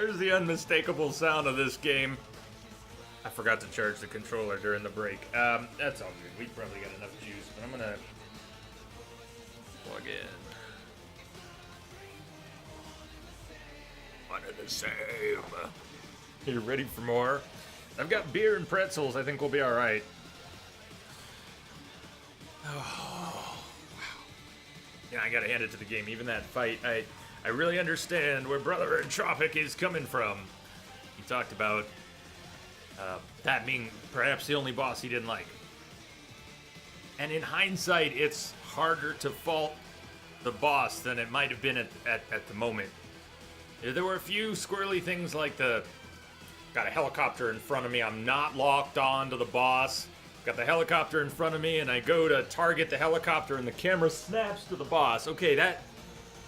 There's the unmistakable sound of this game. I forgot to charge the controller during the break. That's all good. We probably got enough juice, but I'm gonna plug in. One of the same. You ready for more? I've got beer and pretzels. I think we'll be all right. Oh, wow. Yeah, I gotta hand it to the game. Even that fight, I really understand where Brother Entropic is coming from. He talked about that being perhaps the only boss he didn't like. And in hindsight, it's harder to fault the boss than it might have been at the moment. There were a few squirrely things like got a helicopter in front of me, I'm not locked on to the boss. Got the helicopter in front of me and I go to target the helicopter and the camera snaps to the boss. Okay,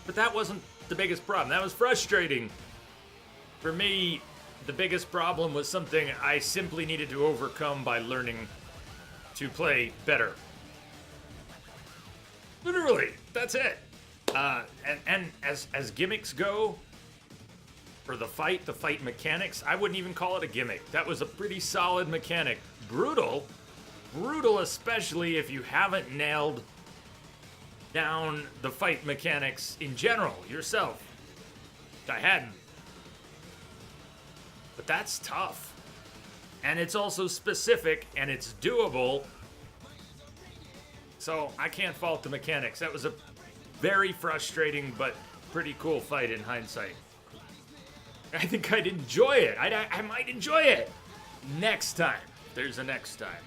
but that wasn't the biggest problem. That was frustrating. For me, the biggest problem was something I simply needed to overcome by learning to play better. Literally, that's it. And as gimmicks go, for the fight mechanics, I wouldn't even call it a gimmick. That was a pretty solid mechanic. Brutal, especially if you haven't nailed down the fight mechanics in general yourself. I hadn't. But that's tough. And it's also specific, and it's doable. So I can't fault the mechanics. That was a very frustrating but pretty cool fight in hindsight. I think I'd enjoy it. I might enjoy it next time. There's a next time.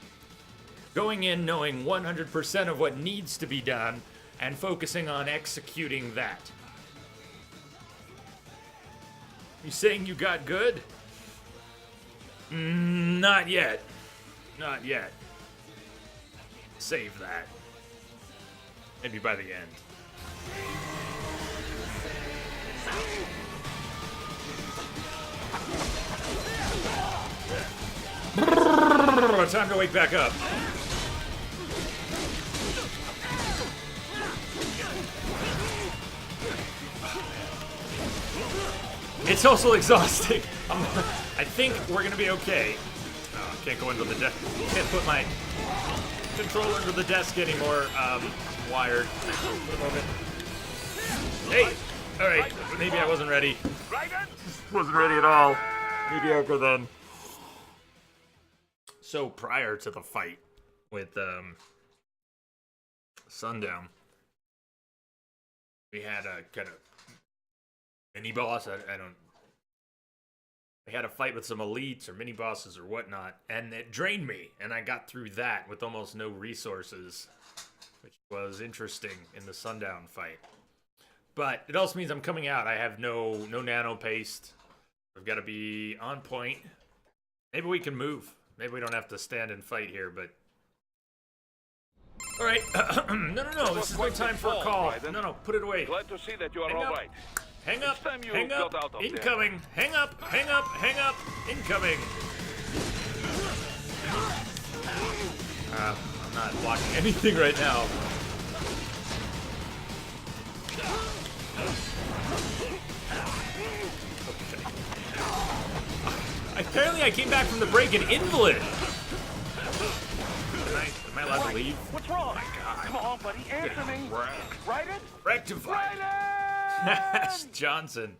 Going in knowing 100% of what needs to be done and focusing on executing that. You saying you got good? Not yet. Not yet. Save that. Maybe by the end. Time to wake back up. It's also exhausting. I think we're gonna be okay. Oh, can't go into the desk. Can't put my controller under the desk anymore. Wired. For the moment. Hey! Alright, maybe I wasn't ready. Wasn't ready at all. Mediocre then. So prior to the fight with Sundown, we had a kind of mini boss. I had a fight with some elites or mini bosses or whatnot, and it drained me, and I got through that with almost no resources, which was interesting in the Sundown fight. But it also means I'm coming out. I have no nano paste. I've got to be on point. Maybe we can move. Maybe we don't have to stand and fight here, but... Alright, no, this is my time for a call. No, put it away. Glad to see that you are all right. Hang up, incoming, hang up, incoming. I'm not blocking anything right now. Apparently I came back from the break an invalid. Am I allowed to leave? What's wrong? Oh my God. Come on, buddy, answer me. Right it? Rectified. Johnson,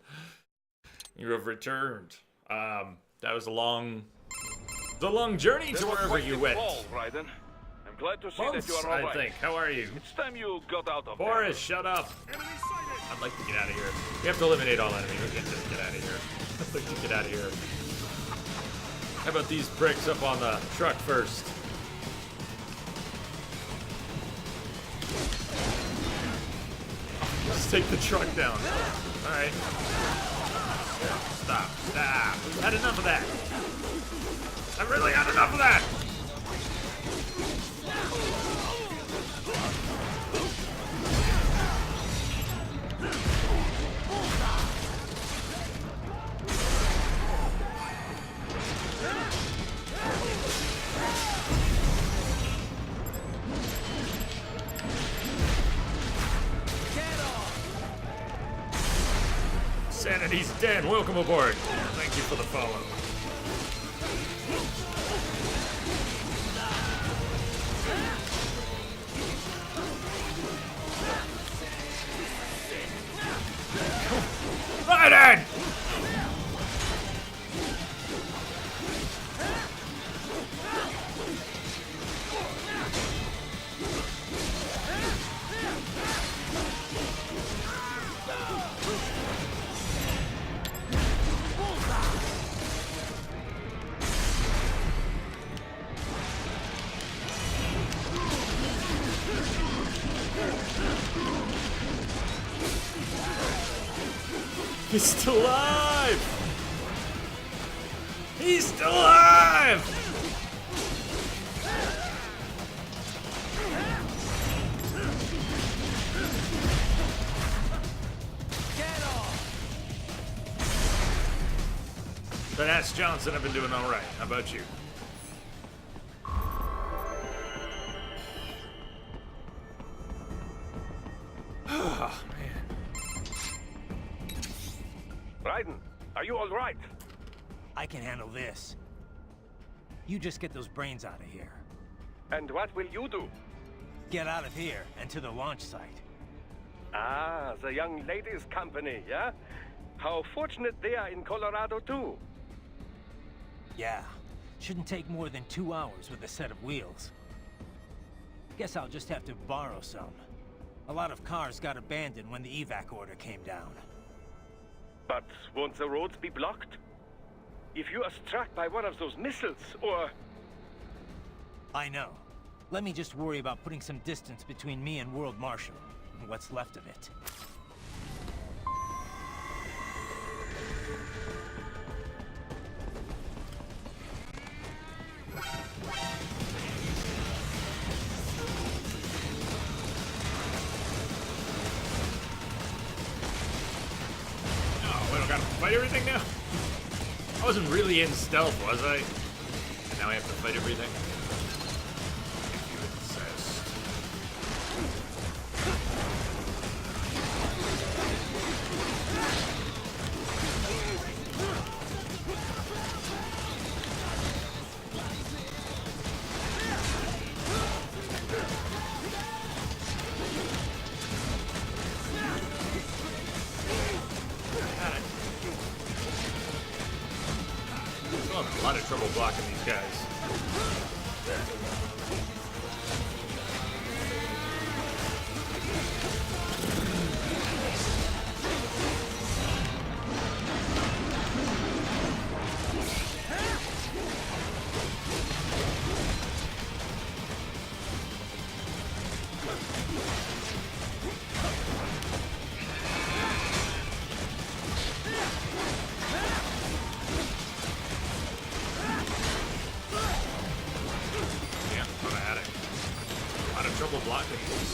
you have returned. That was a long journey to wherever you went. I'm glad to see Months, that you are all right. I think. How are you? It's time you got out of Boris, shut up. I'd like to get out of here. We have to eliminate all enemies. We can't just get out of here. I'd like to get out of here. How about these bricks up on the truck first? Let's take the truck down. Alright. Stop. We've had enough of that. I've really had enough of that. And he's dead. Welcome aboard. Thank you for the follow. Right in! He's still alive! He's still alive! Get off! But Ash Johnson, I've been doing all right. How about you? Oh, man. Raiden, are you all right? I can handle this. You just get those brains out of here. And what will you do? Get out of here and to the launch site. Ah, the young ladies' company, yeah? How fortunate they are in Colorado, too. Yeah. Shouldn't take more than 2 hours with a set of wheels. Guess I'll just have to borrow some. A lot of cars got abandoned when the evac order came down. But won't the roads be blocked? If you are struck by one of those missiles, or... I know. Let me just worry about putting some distance between me and World Marshal. What's left of it. Oh, we don't gotta fight everything now? I wasn't really in stealth, was I? And now I have to fight everything? If you insist. Still having a lot of trouble blocking these guys. Yeah, I'm at it. A lot of trouble blocking these.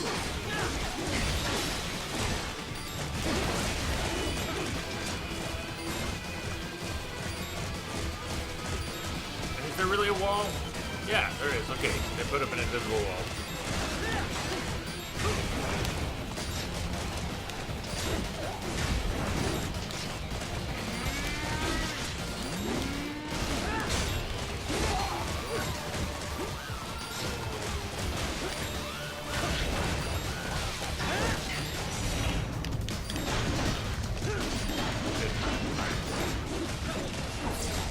Is there really a wall? Yeah, there is. Okay, they put up an invisible wall.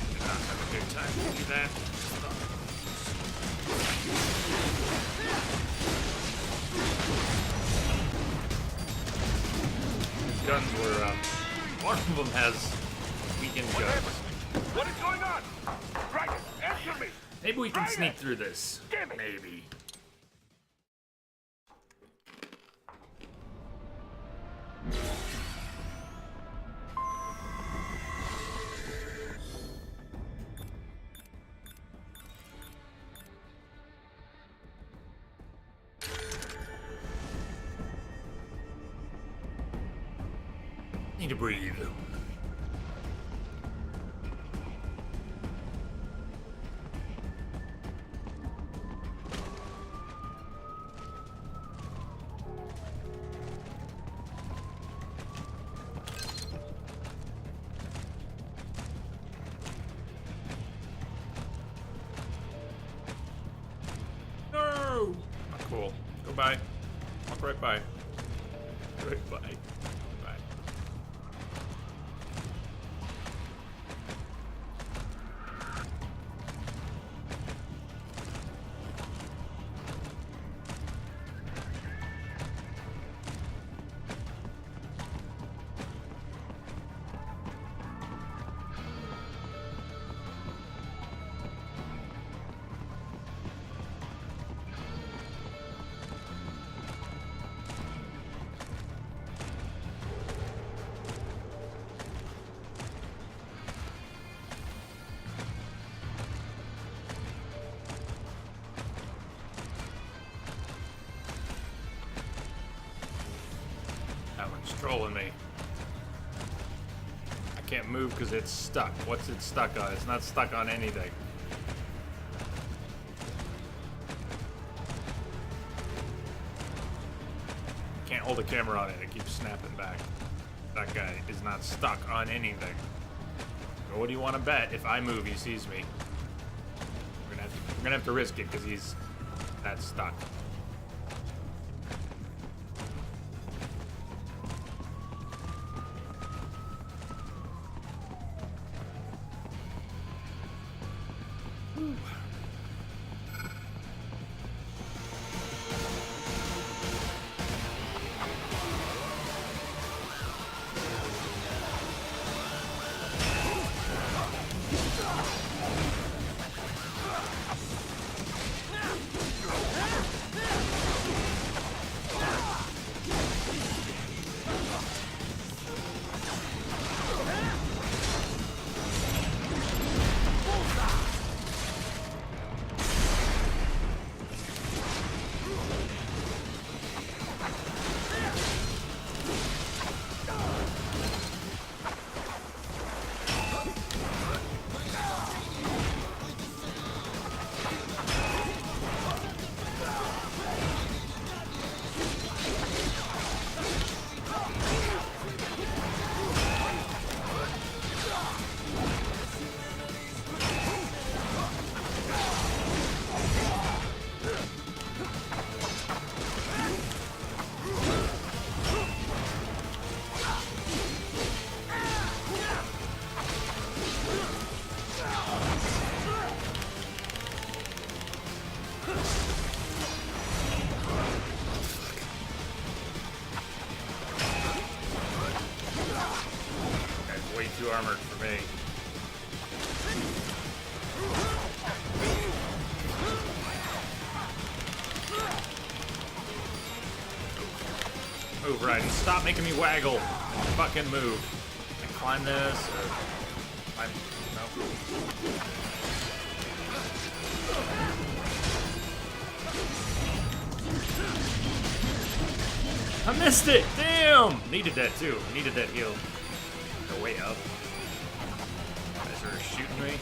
Did not have a good time to do that. These guns were, one of them has weakened guns. What is going on? Raiden, answer me! Maybe we can sneak through this. Damn it. Maybe. Need to breathe. Go by. Walk right by. Right by. Bye. That one's trolling me. I can't move because it's stuck. What's it stuck on? It's not stuck on anything. Can't hold the camera on it. It keeps snapping back. That guy is not stuck on anything. So what do you want to bet? If I move, he sees me. We're gonna have to risk it because he's that stuck. Too armored for me. Move, Raiden. Stop making me waggle. Fucking move. Can I climb this? Or climb? No. I missed it. Damn. Needed that too. Needed that heal. Go way up. You guys are shooting me.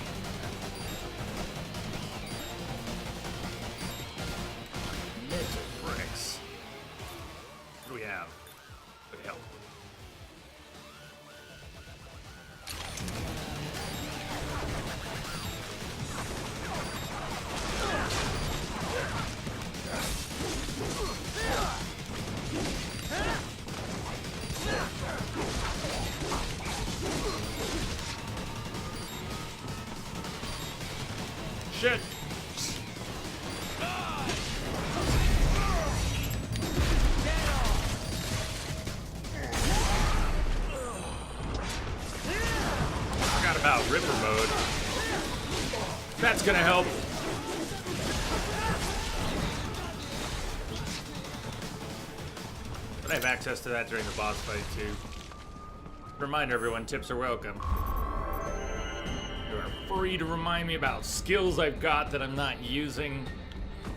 Mental bricks. What do we have? What the hell? Shit! Forgot about Ripper mode. That's gonna help. But I have access to that during the boss fight too. Reminder everyone, tips are welcome. You are free to remind me about skills I've got that I'm not using.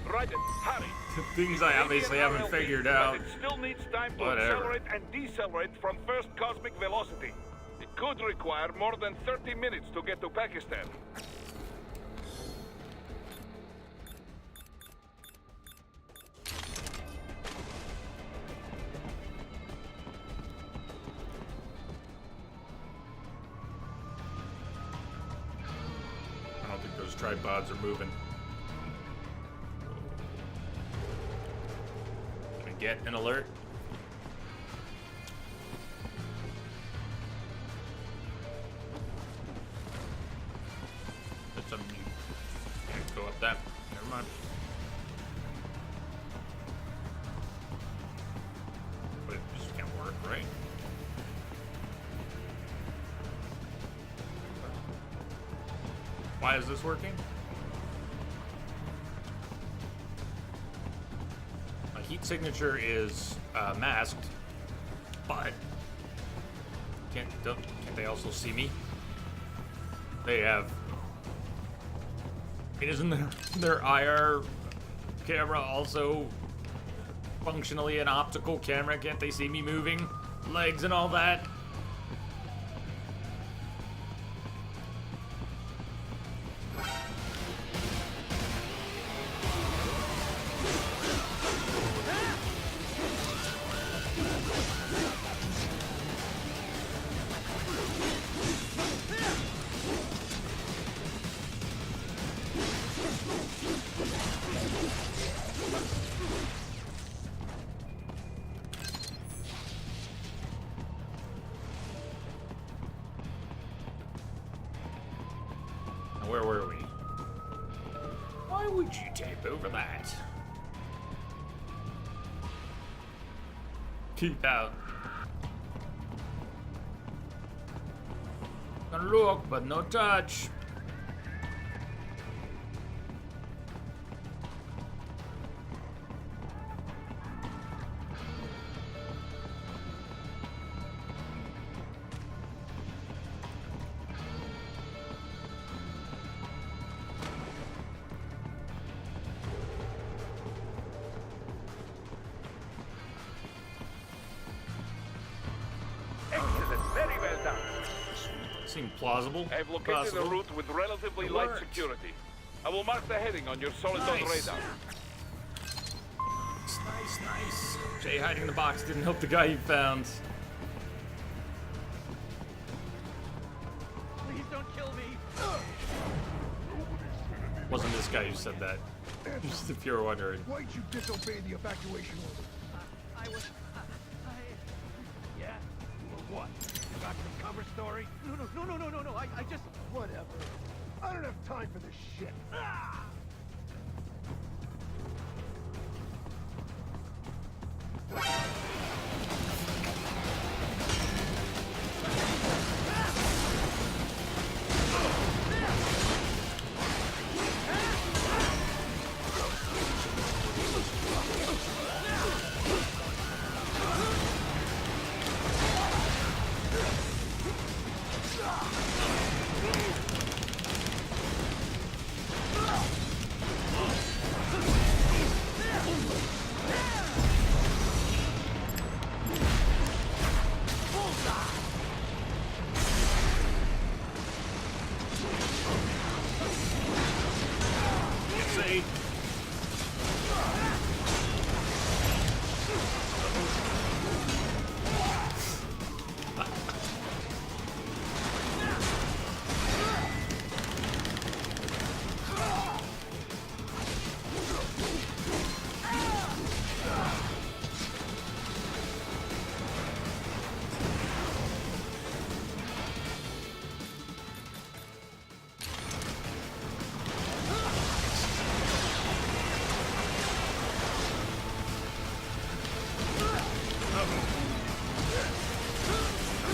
Raiden, hurry. Things I obviously haven't figured out. But it still needs time to Whatever. accelerate and decelerate from first cosmic velocity. It could require more than 30 minutes to get to Pakistan. I don't think those tripods are moving. get an alert. That's something you can't go up that. Never mind. But it just can't work, right? Why is this working? My heat signature is masked, but can't they also see me? They have. Isn't their IR camera also functionally an optical camera? Can't they see me moving legs and all that? Where were we? Why would you tape over that? Keep out. Gonna look, but no touch. Very well done. Seemed plausible. I've located a route with relatively light security. I will mark the heading on your solid dot radar. Nice. Jay hiding in the box didn't help the guy you found. Please don't kill me. Wasn't this guy who said that. Just if you're wondering. Why'd you disobey the evacuation order? I was... Yeah? Or what? You got some cover story? No. I just... Whatever. I don't have time for this shit.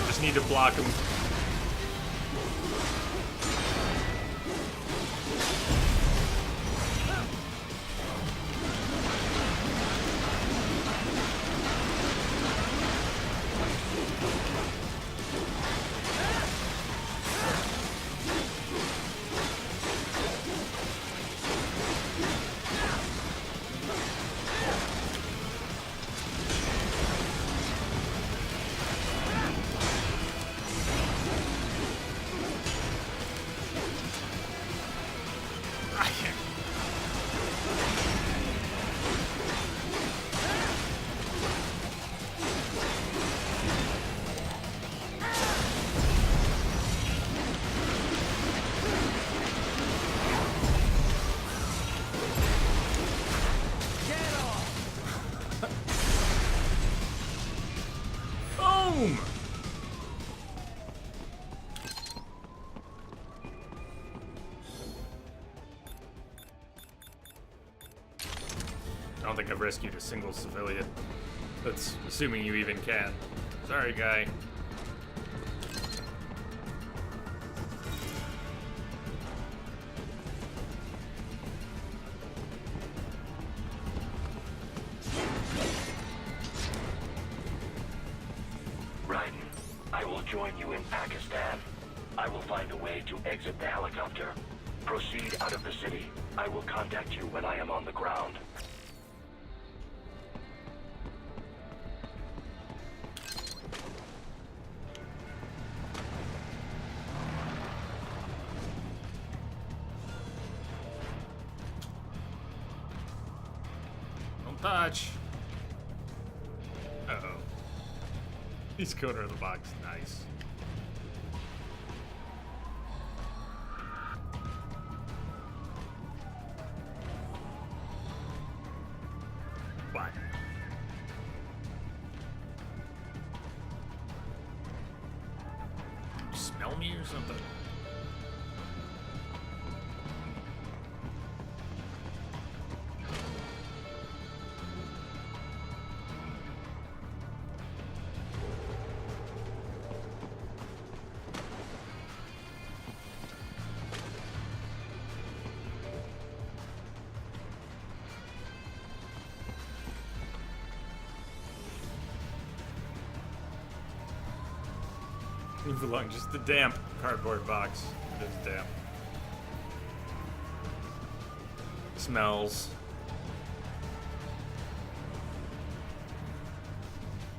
Just need to block him. Boom! I don't think I've rescued a single civilian. That's assuming you even can. Sorry, guy. Raiden, I will join you in Pakistan. I will find a way to exit the helicopter. Proceed out of the city. I will contact you when I am on the ground. Don't touch. Uh-oh. He's corner of the box. Nice. What? You smell me or something? Move along, just the damp cardboard box. It is damp. Smells.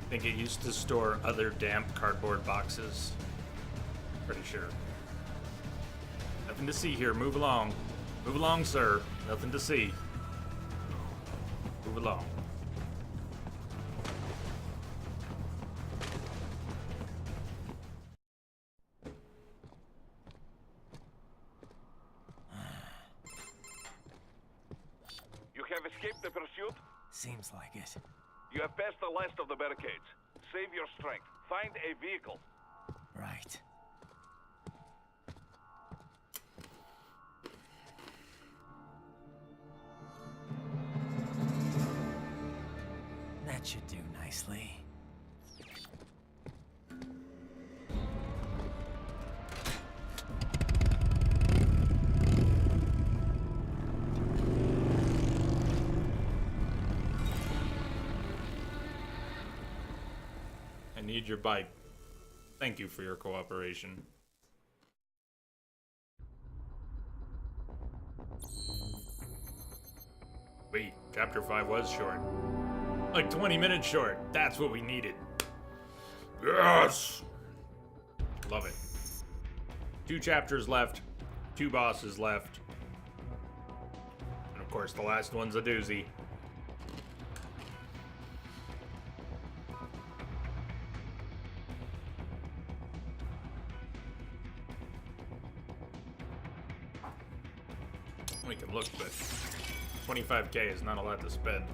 I think it used to store other damp cardboard boxes. Pretty sure. Nothing to see here. Move along. Move along, sir. Nothing to see. Move along. You have escaped the pursuit? Seems like it. You have passed the last of the barricades. Save your strength. Find a vehicle. Right. That should do nicely. I need your bike. Thank you for your cooperation. Wait, chapter 5 was short. Like 20 minutes short. That's what we needed. Yes! Love it. 2 chapters left. 2 bosses left. And of course, the last one's a doozy. We can look, but 25k is not a lot to spend.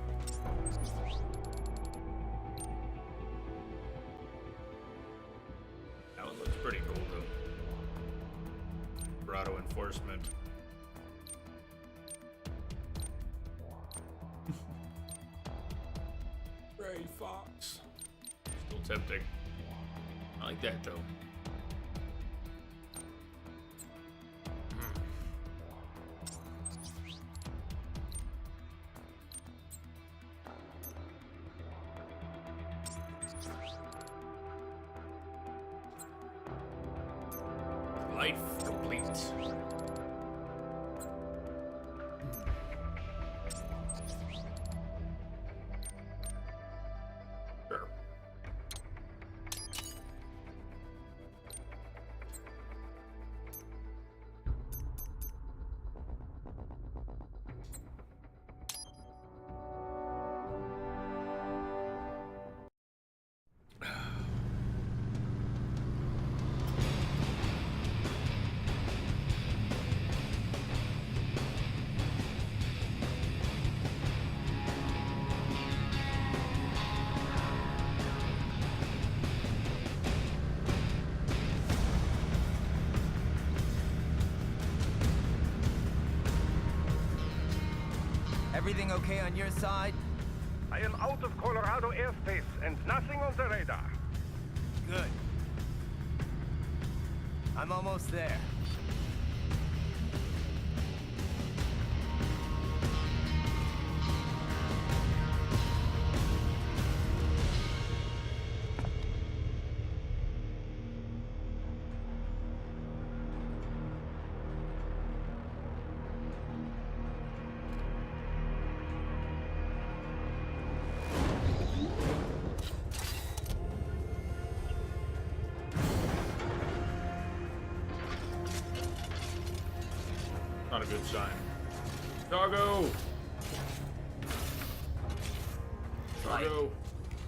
That one looks pretty cool, though. Grotto enforcement. Gray Fox. Still tempting. I like that, though. Life complete. Sure. Everything okay on your side? I am out of Colorado airspace and nothing on the radar. Good. I'm almost there. Not a good sign. Doggo! Doggo!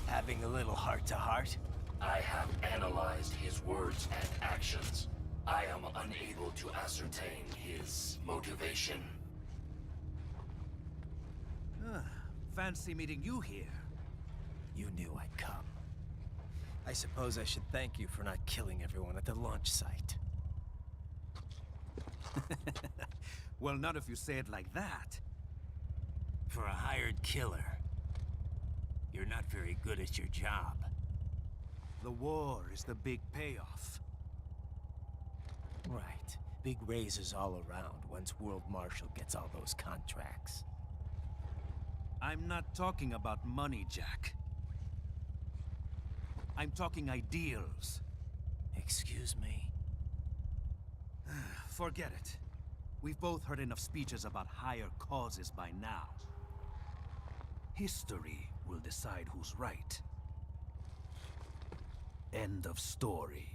Having a little heart-to-heart? I have analyzed his words and actions. I am unable to ascertain his motivation. Fancy meeting you here. You knew I'd come. I suppose I should thank you for not killing everyone at the launch site. Well, not if you say it like that. For a hired killer, you're not very good at your job. The war is the big payoff. Right. Big raises all around once World Marshal gets all those contracts. I'm not talking about money, Jack. I'm talking ideals. Excuse me? Forget it. We've both heard enough speeches about higher causes by now. History will decide who's right. End of story.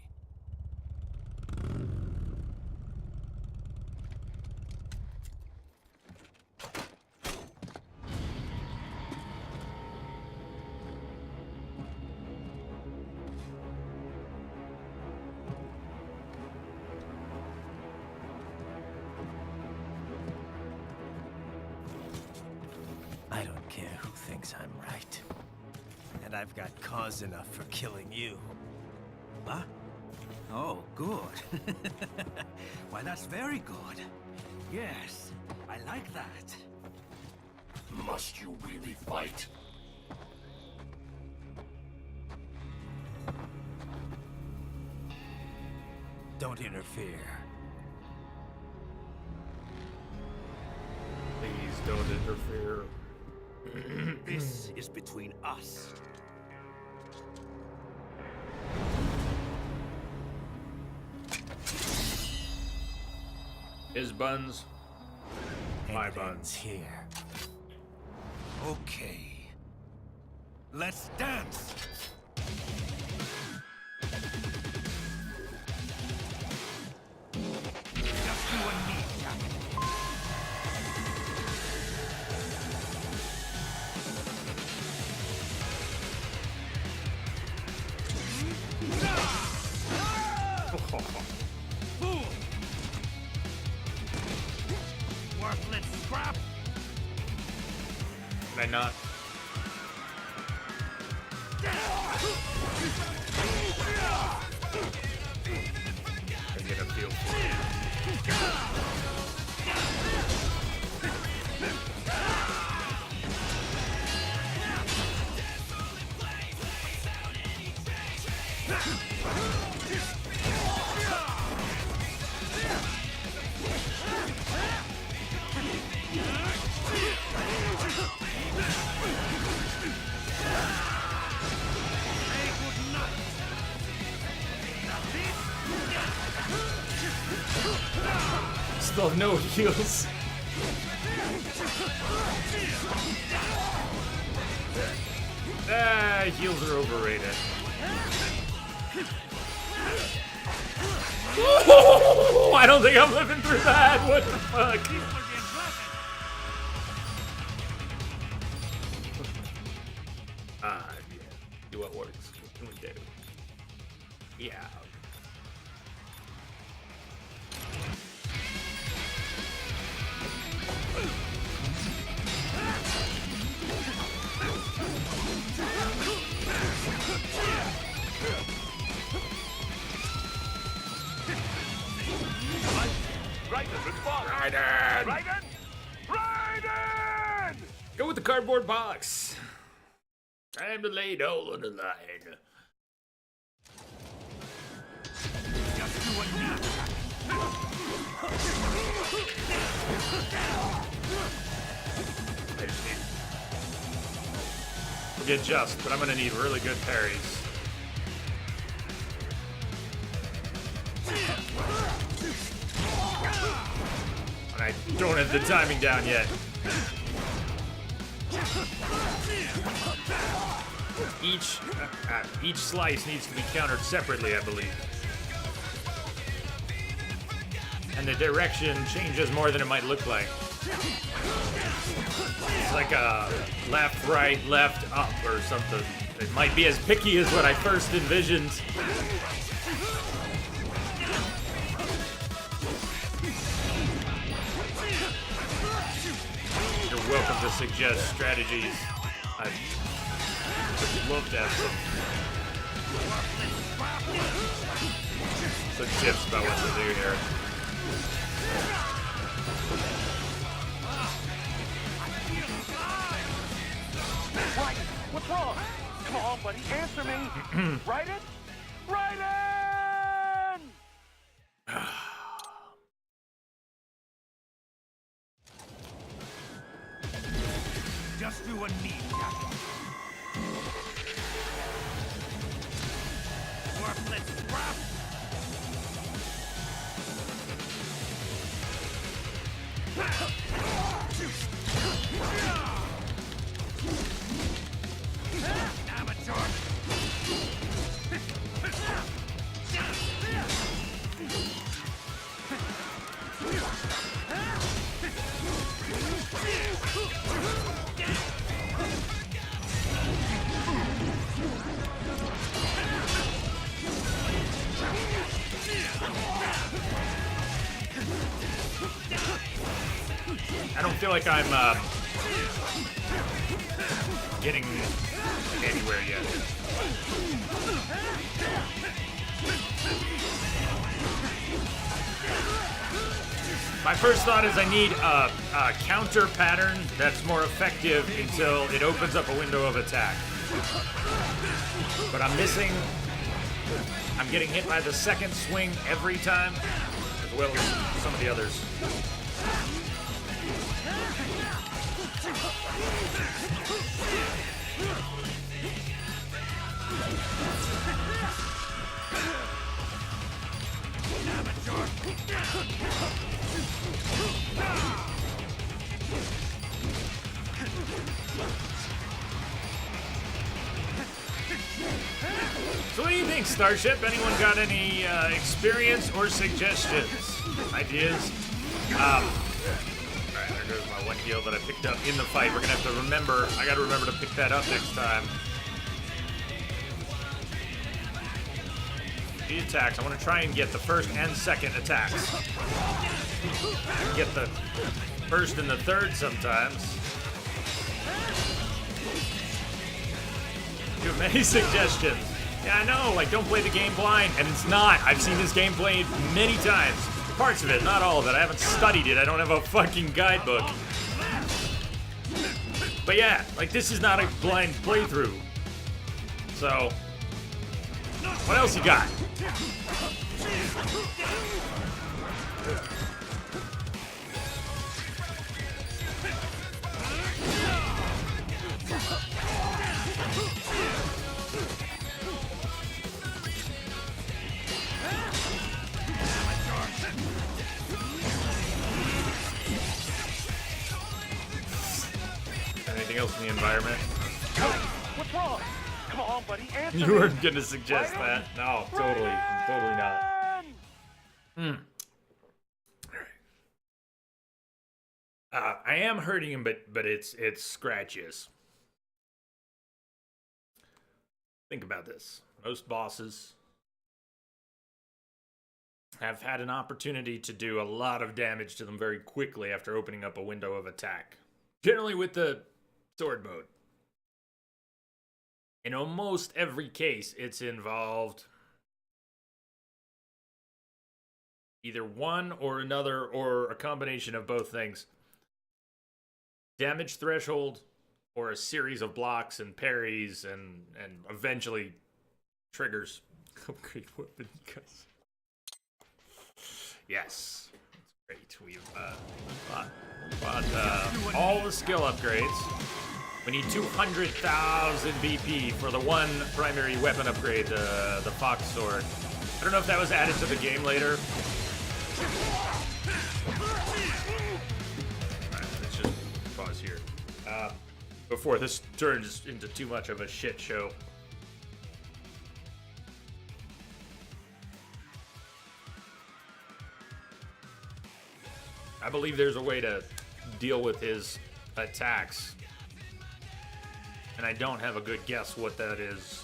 I don't care who thinks I'm right. And I've got cause enough for killing you. Huh? Oh, good. Why, that's very good. Yes, I like that. Must you really fight? Don't interfere. Please don't interfere. This is between us. His buns. My It buns. ends here. Okay. Let's dance! Just you and me, Jack. Fool! Worthless scrap! Can I not? I get a feel for it. Still have no heals. Heals are overrated. I don't think I'm living through that. What the fuck? Yeah. Do what works. What can we do? Yeah. Raiden, respond! Raiden! Raiden! Raiden! with the cardboard box. Time to lay it all on the line. I just need... Forget just, but I'm gonna need really good parries. And I don't have the timing down yet. Each slice needs to be countered separately, I believe. And the direction changes more than it might look like. It's like a left, right, left, up, or something. It might be as picky as what I first envisioned. You're welcome to suggest strategies. I'd love to have some tips about what to do here. Right. What's wrong? Come on, buddy. Answer me. Write it? Write it! Just do a knee, Captain. Worthless scrap! Amateur! I don't feel like I'm getting anywhere yet. My first thought is I need a counter pattern that's more effective until it opens up a window of attack. But I'm missing. I'm getting hit by the second swing every time, as well as some of the others. So what do you think, Starship? Anyone got any experience or suggestions? Ideas? Alright, there goes my one heal that I picked up in the fight. We're gonna have to remember, I gotta remember to pick that up next time. The attacks, I wanna try and get the first and second attacks. I can get the first and the third sometimes. You have many suggestions. Yeah, I know, like, don't play the game blind, and it's not. I've seen this game played many times. Parts of it, not all of it. I haven't studied it. I don't have a fucking guidebook. But yeah, like, this is not a blind playthrough. So, what else you got? Anything else in the environment? What's wrong? Come on, buddy. Answer You me. weren't gonna suggest that. No, totally. Totally not. I am hurting him, but it's scratches. Think about this. Most bosses have had an opportunity to do a lot of damage to them very quickly after opening up a window of attack. Generally with the sword mode. In almost every case, it's involved either one or another or a combination of both things. Damage threshold or a series of blocks and parries and eventually triggers. Upgrade weapon because yes, that's great. We've bought all the skill upgrades. We need 200,000 BP for the one primary weapon upgrade, the Fox Sword. I don't know if that was added to the game later. Alright, let's just pause here. Before this turns into too much of a shit show. I believe there's a way to deal with his attacks. And I don't have a good guess what that is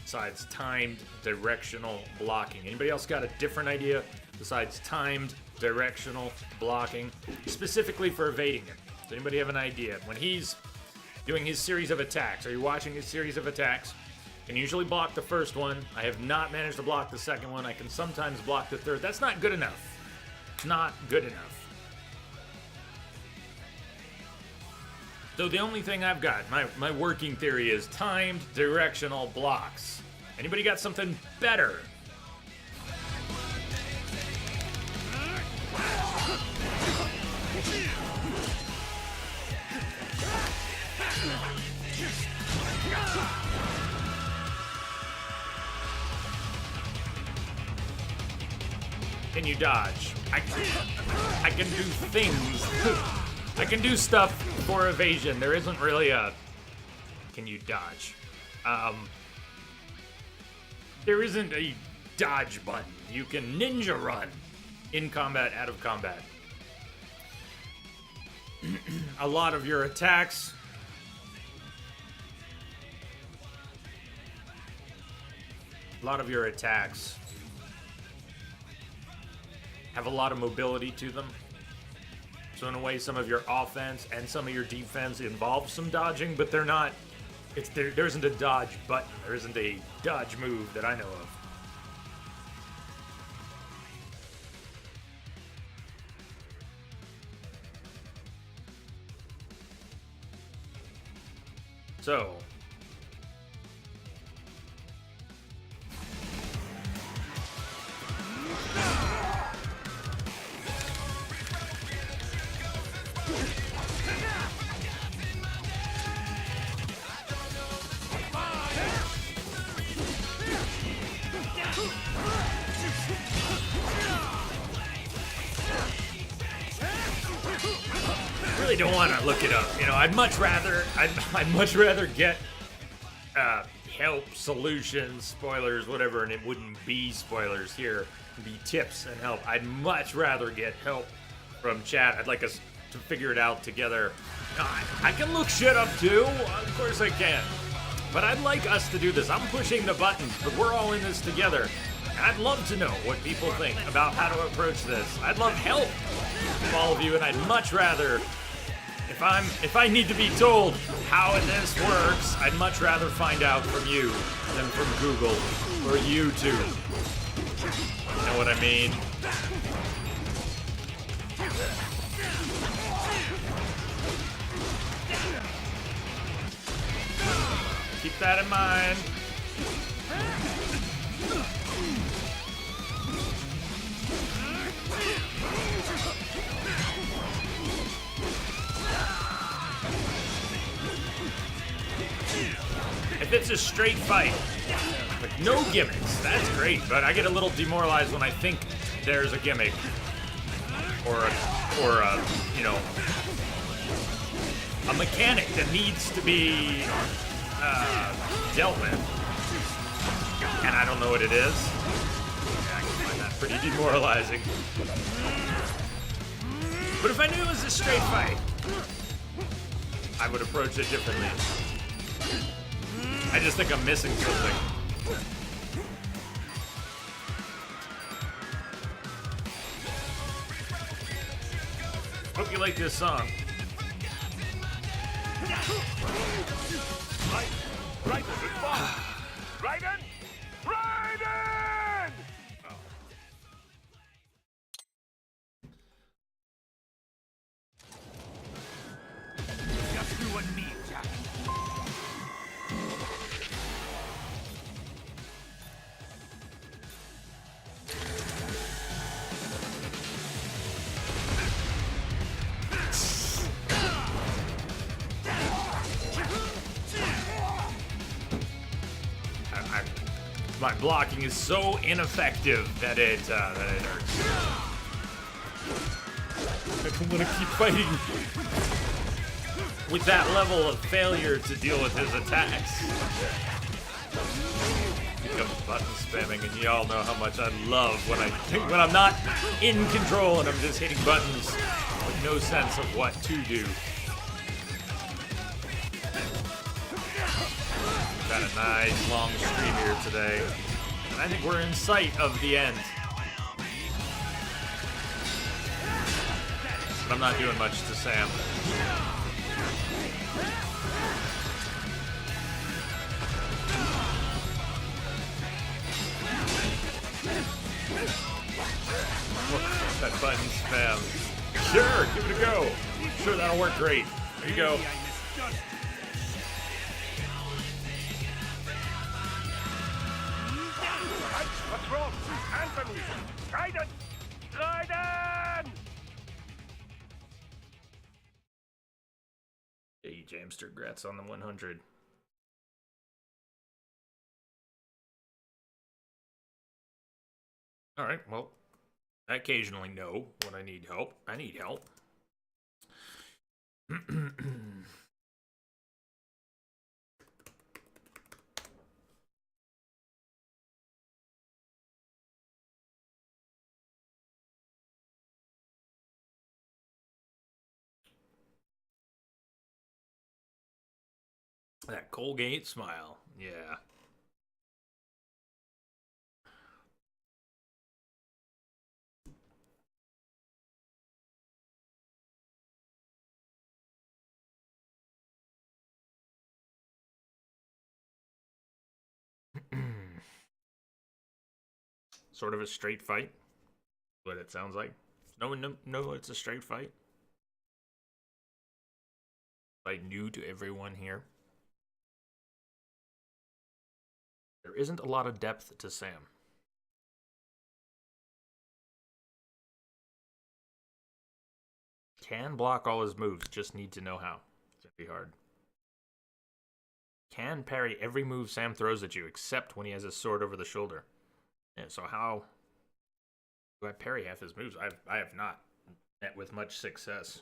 besides timed directional blocking. Anybody else got a different idea besides timed directional blocking? Specifically for evading him. Does anybody have an idea? When he's doing his series of attacks, are you watching his series of attacks? I can usually block the first one. I have not managed to block the second one. I can sometimes block the third. That's not good enough. Not good enough. So the only thing I've got, my working theory is timed directional blocks. Anybody got something better? Can you dodge? I can do things. I can do stuff for evasion. There isn't really a... Can you dodge? There isn't a dodge button. You can ninja run in combat, out of combat. A lot of your attacks... have a lot of mobility to them. So in a way, some of your offense and some of your defense involve some dodging, but they're not. There isn't a dodge button. There isn't a dodge move that I know of. So. Really don't want to look it up. You know, I'd much rather get help, solutions, spoilers, whatever, and it wouldn't be spoilers here. It'd be tips and help. I'd much rather get help from chat. I'd like us to figure it out together. I can look shit up too. Of course I can. But I'd like us to do this. I'm pushing the buttons, but we're all in this together. And I'd love to know what people think about how to approach this. I'd love help from all of you, and I'd much rather, if I need to be told how this works, I'd much rather find out from you than from Google or YouTube. You know what I mean? Keep that in mind. If it's a straight fight, with no gimmicks, that's great, but I get a little demoralized when I think there's a gimmick or a you know, a mechanic that needs to be dealt with, and I don't know what it is. Yeah, I can find that pretty demoralizing. But if I knew it was a straight fight, I would approach it differently. I just think I'm missing something. Hope you like this song. Raiden! Raiden! Raiden! Just do a knee, Jack. my blocking is so ineffective that it hurts. I don't want to keep fighting with that level of failure to deal with his attacks. Here comes button spamming, and y'all know how much I love when I'm not in control and I'm just hitting buttons with no sense of what to do. Got a nice long stream here today, and I think we're in sight of the end. But I'm not doing much to Sam. That button spam. Sure, give it a go. Sure, that'll work great. There you go. What's wrong? Answer me! Raiden! Raiden! Hey, Jamster, grats on the 100. Alright, well, I occasionally know when I need help. I need help. That Colgate smile, yeah. Sort of a straight fight. What it sounds like. No one know it's a straight fight. Fight new to everyone here. There isn't a lot of depth to Sam. Can block all his moves, just need to know how. It's gonna be hard. Can parry every move Sam throws at you, except when he has his sword over the shoulder. And so how do I parry half his moves? I have not met with much success.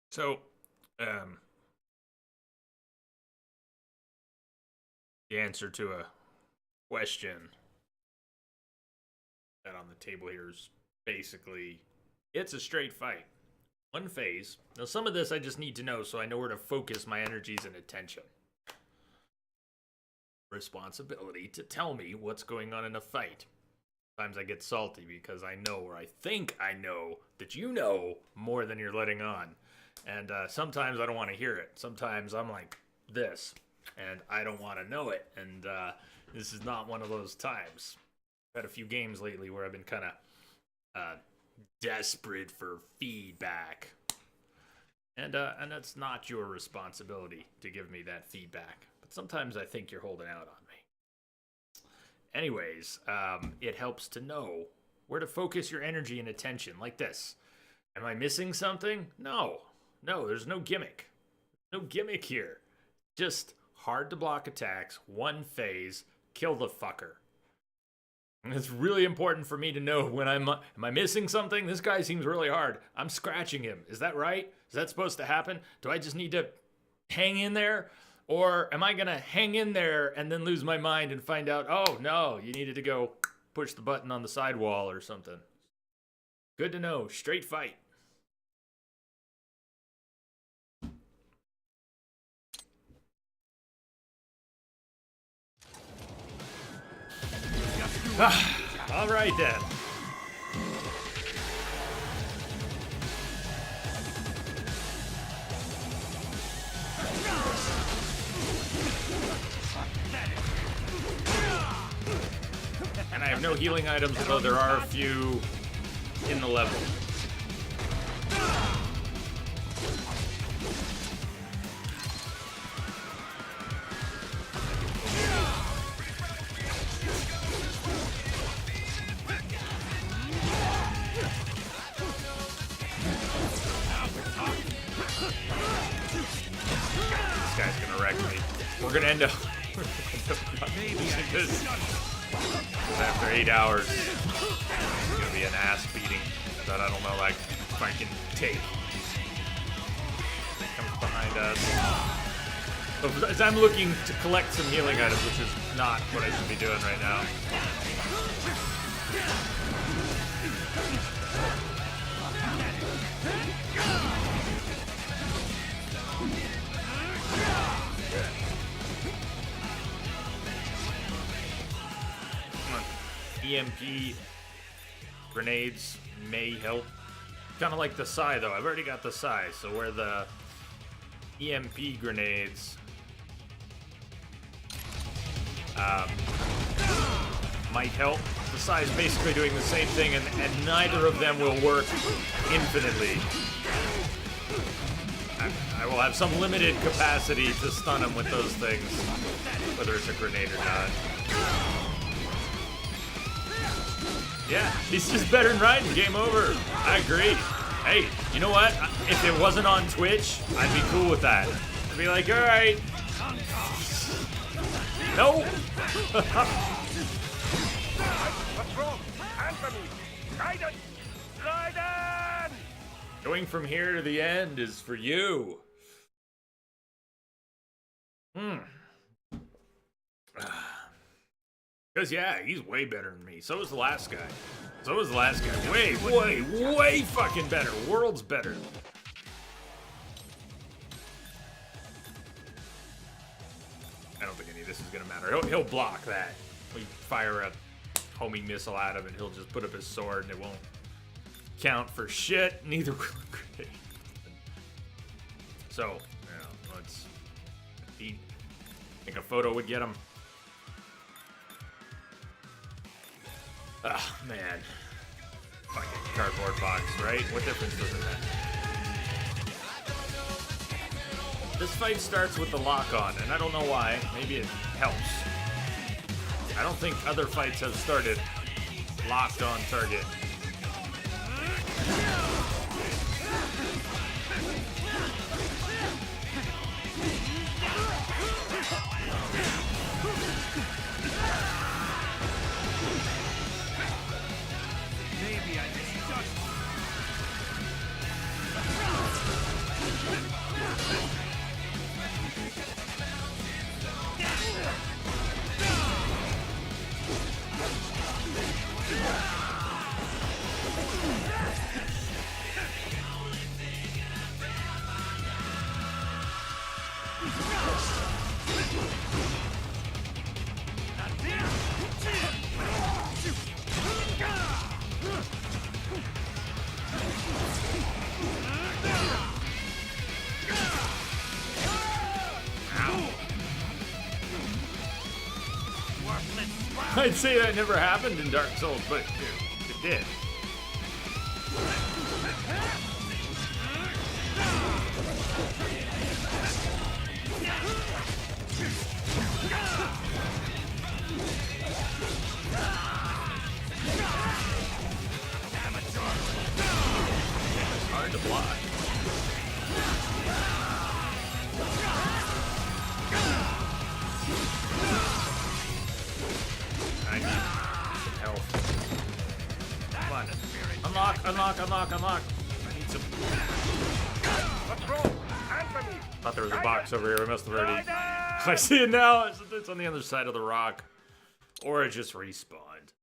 So, the answer to a question that on the table here is basically, it's a straight fight. One phase. Now, some of this I just need to know so I know where to focus my energies and attention. Responsibility to tell me what's going on in a fight. Sometimes I get salty because I know, or I think I know, that you know more than you're letting on. And sometimes I don't want to hear it. Sometimes I'm like this, and I don't want to know it. And this is not one of those times. I've had a few games lately where I've been kind of desperate for feedback. And that's not your responsibility to give me that feedback. But sometimes I think you're holding out on me. Anyways, it helps to know where to focus your energy and attention, like this. Am I missing something? No, there's no gimmick. No gimmick here. Just hard to block attacks, one phase, kill the fucker. And it's really important for me to know when am I missing something? This guy seems really hard. I'm scratching him. Is that right? Is that supposed to happen? Do I just need to hang in there? Or am I going to hang in there and then lose my mind and find out, oh, no, you needed to go push the button on the sidewall or something. Good to know. Straight fight. All right, then. And I have no healing items, although there are a few in the level. we're gonna end up using this after 8 hours. It's gonna be an ass beating that I don't know like if I can take. Comes behind us. As I'm looking to collect some healing items, which is not what I should be doing right now. EMP grenades may help. Kind of like the Psy, though. I've already got the Psy, so where the EMP grenades might help. The Psy is basically doing the same thing, and neither of them will work infinitely. I will have some limited capacity to stun him with those things, whether it's a grenade or not. Yeah, he's just better than Raiden. Game over. I agree. Hey, you know what? If it wasn't on Twitch, I'd be cool with that. I'd be like, all right. No. What's wrong? Answer me! Raiden! Raiden! Going from here to the end is for you. Because, yeah, he's way better than me. So was the last guy. Way fucking better. Worlds better. I don't think any of this is going to matter. He'll block that. We fire a homing missile at him, and he'll just put up his sword, and it won't count for shit. Neither will a grenade. So, you know, let's... I think a photo would get him. Ah, man. Fucking cardboard box, right? What difference does it make? This fight starts with the lock on, and I don't know why. Maybe it helps. I don't think other fights have started locked on target. Maybe I just I'd say that never happened in Dark Souls, but dude, it did. It's hard to block. I need some health. Come on. Unlock. I need some... What's wrong? Answer me! Thought there was a box over here. We must have already... I see it now. It's on the other side of the rock. Or it just respawned.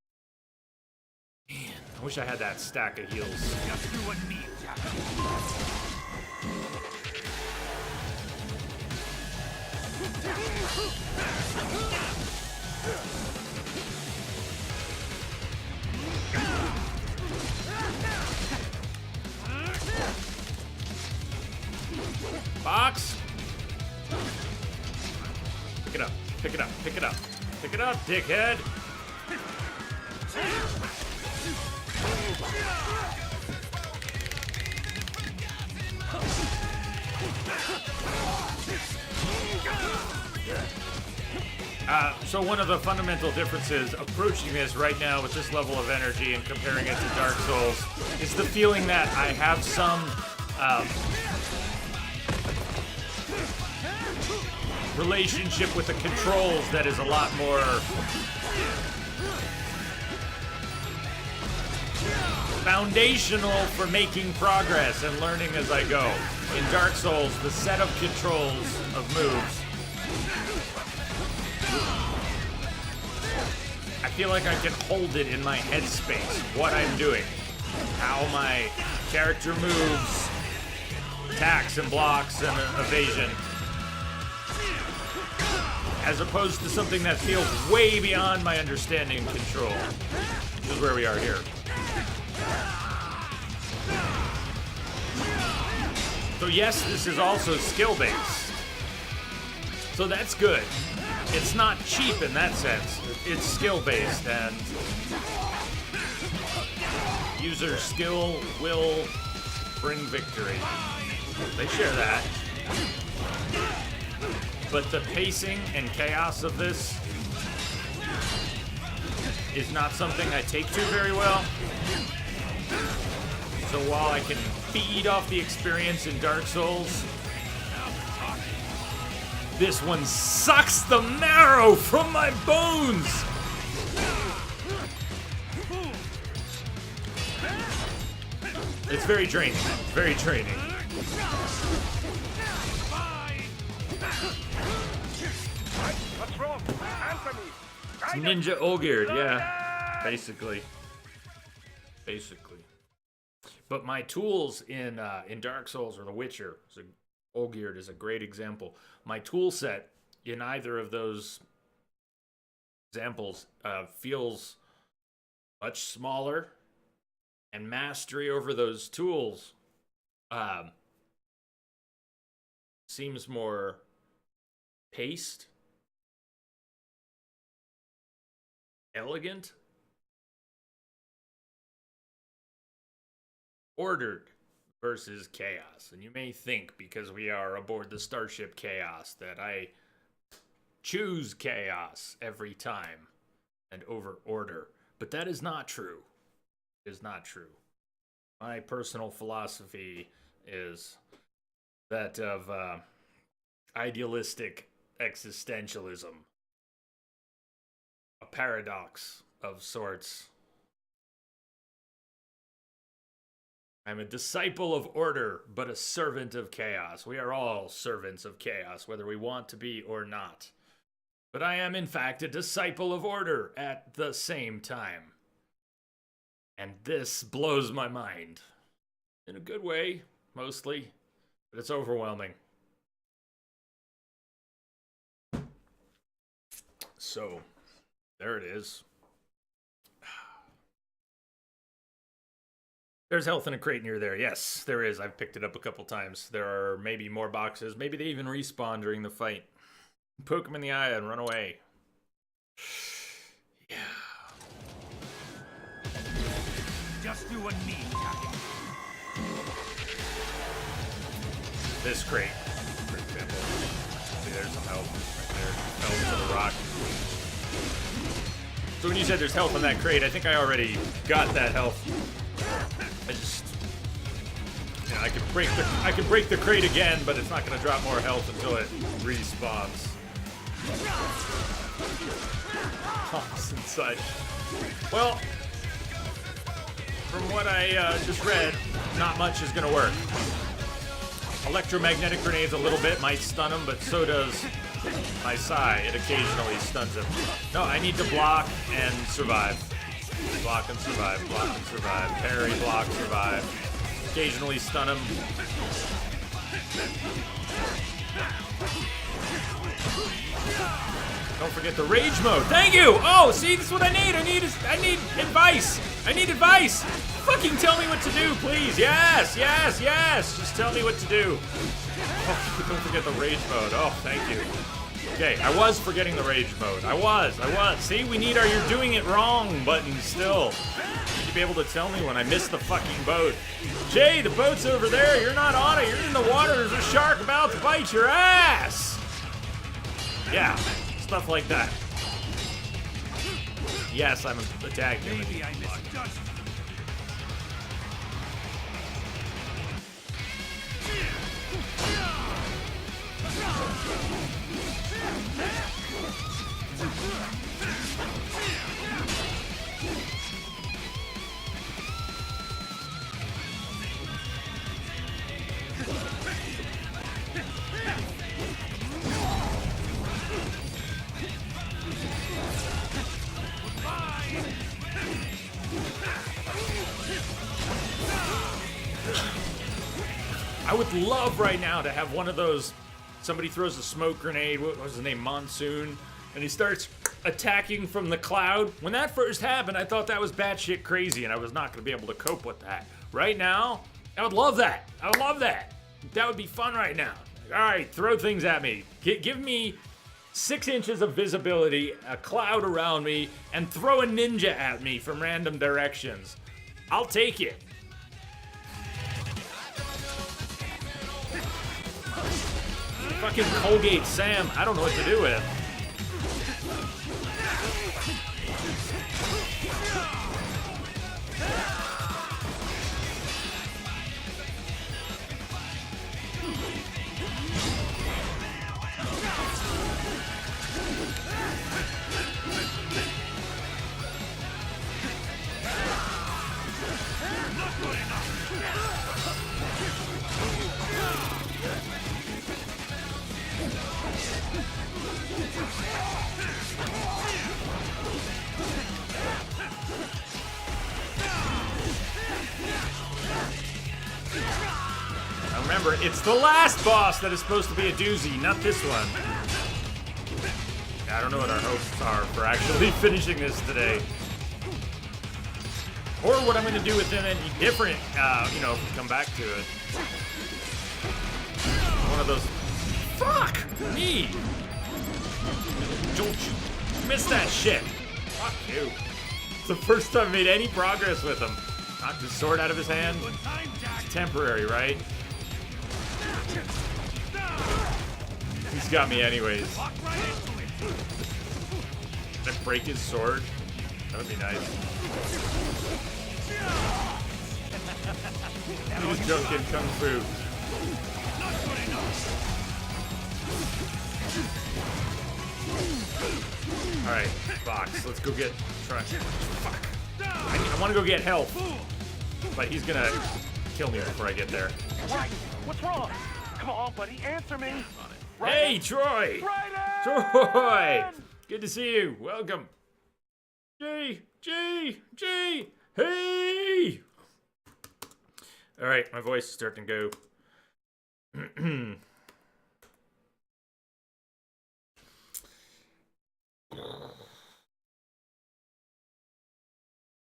Man, I wish I had that stack of heals. just do what needs Box! Pick it up, dickhead! So one of the fundamental differences approaching this right now with this level of energy and comparing it to Dark Souls is the feeling that I have some relationship with the controls that is a lot more foundational for making progress and learning as I go. In Dark Souls, the set of controls of moves, I feel like I can hold it in my headspace, what I'm doing, how my character moves, attacks and blocks and evasion, as opposed to something that feels way beyond my understanding and control, which is where we are here. So yes, this is also skill-based. So that's good. It's not cheap in that sense. It's skill-based, and user skill will bring victory. They share that. But the pacing and chaos of this is not something I take to very well. So while I can feed off the experience in Dark Souls, this one sucks the marrow from my bones! It's very draining. Very draining. What's wrong? Answer me. Ninja Olgierd, yeah. Basically. But my tools in Dark Souls or The Witcher, so Olgierd is a great example. My tool set in either of those examples feels much smaller, and mastery over those tools seems more paced, elegant, ordered versus chaos. And you may think, because we are aboard the Starship Chaos, that I choose chaos every time and over order. But that is not true. It is not true. My personal philosophy is that of idealistic existentialism. A paradox of sorts. I'm a disciple of order, but a servant of chaos. We are all servants of chaos, whether we want to be or not. But I am, in fact, a disciple of order at the same time. And this blows my mind. In a good way, mostly, but it's overwhelming. So, there it is. There's health in a crate near there. Yes, there is. I've picked it up a couple times. There are maybe more boxes. Maybe they even respawn during the fight. Poke them in the eye and run away. Yeah. Just do what needs, Captain. This crate, for example. See, there's some health right there. Health to the rock. So when you said there's health in that crate, I think I already got that health. I just, you know, I can break the crate again, but it's not going to drop more health until it respawns. Toss and such. Well, from what I just read, not much is going to work. Electromagnetic grenades a little bit might stun him, but so does my Sai. It occasionally stuns him. No, I need to block and survive. Block and survive, block and survive. Parry, block, survive. Occasionally stun him. Don't forget the rage mode. Thank you! Oh, see, this is what I need. I need advice. I need advice. Fucking tell me what to do, please. Yes, yes, yes. Just tell me what to do. Oh, don't forget the rage mode. Oh, thank you. Okay, I was forgetting the rage mode. I was. See, we need our "you're doing it wrong" button still. You need to be able to tell me when I miss the fucking boat. Jay, the boat's over there. You're not on it. You're in the water. There's a shark about to bite your ass. Yeah, stuff like that. Yes, I'm attacking him. Maybe I misjudged. I would love right now to have one of those. Somebody throws a smoke grenade. What was his name? Monsoon. And he starts attacking from the cloud. When that first happened, I thought that was batshit crazy, and I was not going to be able to cope with that. Right now, I would love that. I would love that. That would be fun right now. All right, throw things at me. Give me 6 inches of visibility, a cloud around me, and throw a ninja at me from random directions. I'll take it. Fucking Colgate Sam, I don't know what to do with. Now remember, it's the last boss that is supposed to be a doozy, not this one. I don't know what our hopes are for actually finishing this today. Or what I'm going to do with it any different, you know, if we come back to it. One of those... Fuck me! Don't you miss that shit. Fuck you. It's the first time I made any progress with him. Knocked his sword out of his hand. It's temporary, right? He's got me anyways. Can I break his sword? That would be nice. He's joking kung fu. Alright, box. Let's go get... Fuck. I want to go get help. But he's gonna kill me before I get there. Right. What's wrong? Come on, buddy. Answer me. Hey, Troy! Right. Troy! Good to see you. Welcome. G! Hey! Alright, my voice is starting to go.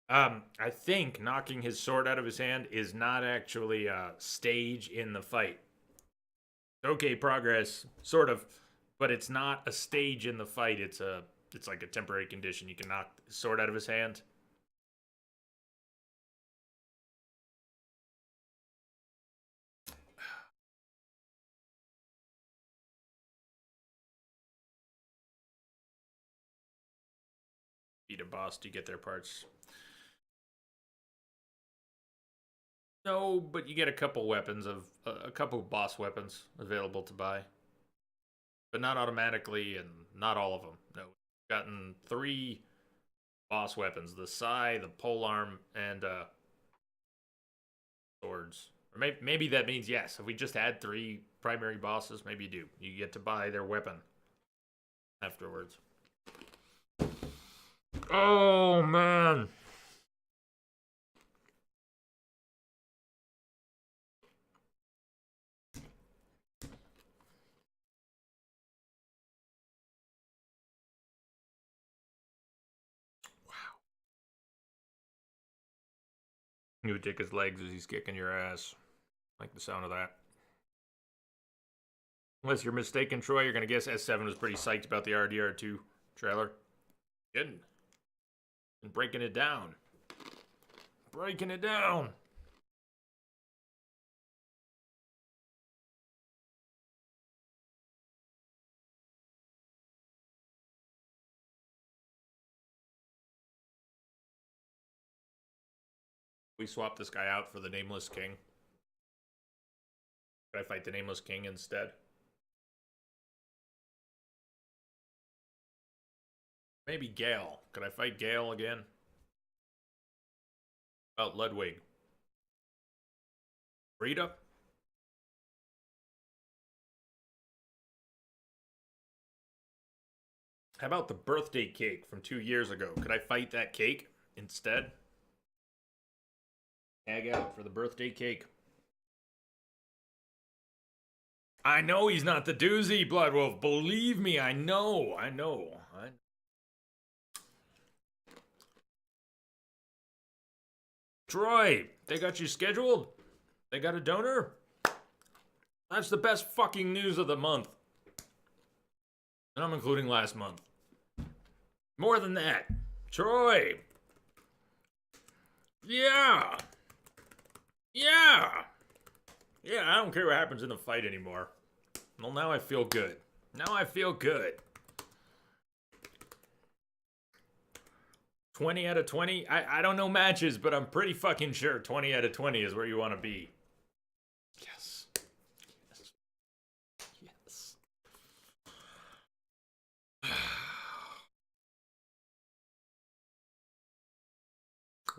I think knocking his sword out of his hand is not actually a stage in the fight. Okay, progress, sort of, but it's not a stage in the fight. It's like a temporary condition. You can knock his sword out of his hand. Beat a boss to get their parts. No, but you get a couple weapons a couple boss weapons available to buy, but not automatically, and not all of them. No, we've gotten 3 boss weapons: the sai, the polearm, and swords. Or maybe that means yes. If we just add 3 primary bosses, maybe you do. You get to buy their weapon afterwards. Oh man. You would take his legs as he's kicking your ass. Like the sound of that. Unless you're mistaken, Troy, you're going to guess S7 was pretty psyched about the RDR2 trailer. Good. And breaking it down. Breaking it down. We swap this guy out for the Nameless King. Could I fight the Nameless King instead? Maybe Gale. Could I fight Gale again? About Ludwig. Rita? How about the birthday cake from 2 years ago? Could I fight that cake instead? Tag out for the birthday cake. I know he's not the doozy, Bloodwolf. Believe me, I know. Troy, they got you scheduled? They got a donor? That's the best fucking news of the month. And I'm including last month. More than that. Troy. Yeah. Yeah, I don't care what happens in the fight anymore. Well, now I feel good. 20 out of 20? I don't know matches, but I'm pretty fucking sure 20 out of 20 is where you want to be. Yes.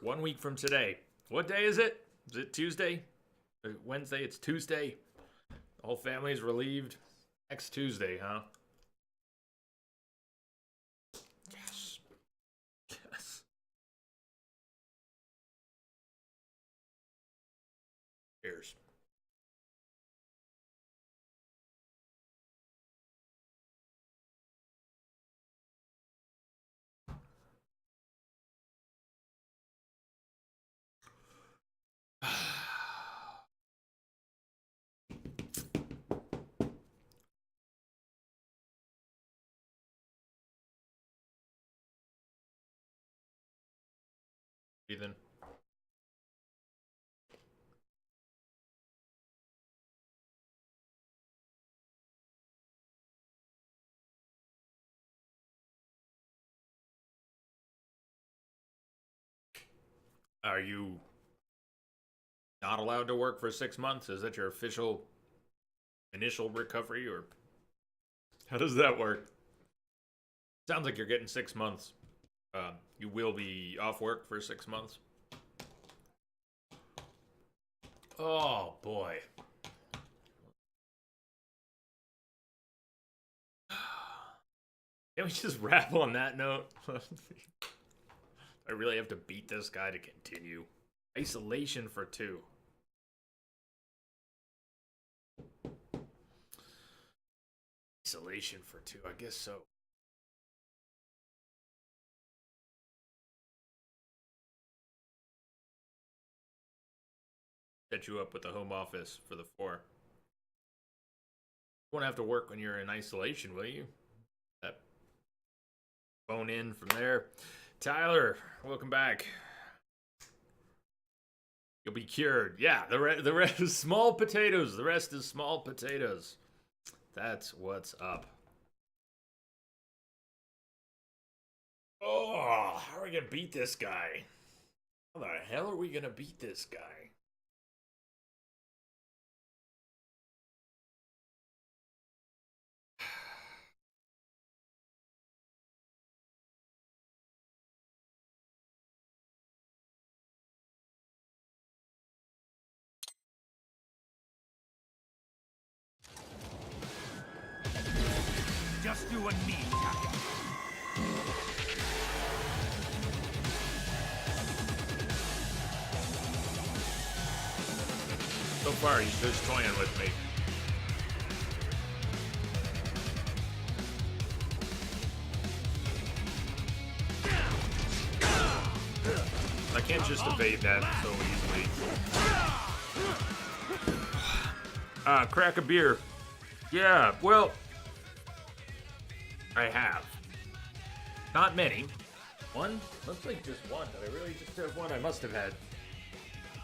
1 week from today. What day is it? Is it Tuesday? Wednesday? It's Tuesday. The whole family is relieved. Next Tuesday, huh? Yes. Cheers. Ethan. Are you not allowed to work for 6 months? Is that your official initial recovery, or how does that work? Sounds like you're getting 6 months. You will be off work for 6 months. Oh boy. Can we just wrap on that note? I really have to beat this guy to continue. Isolation for 2. Isolation for 2, I guess so. Set you up with the home office for the 4. You won't have to work when you're in isolation, will you? That phone in from there. Tyler, welcome back. You'll be cured. Yeah, the rest is small potatoes. The rest is small potatoes. That's what's up. Oh, how are we gonna beat this guy? How the hell are we gonna beat this guy? Just you and me, Captain. So far, he's just toying with me. I can't just evade that so easily. Crack a beer. Yeah, well, I have. Not many. One? Looks like just one. Did I really just have one? I must have had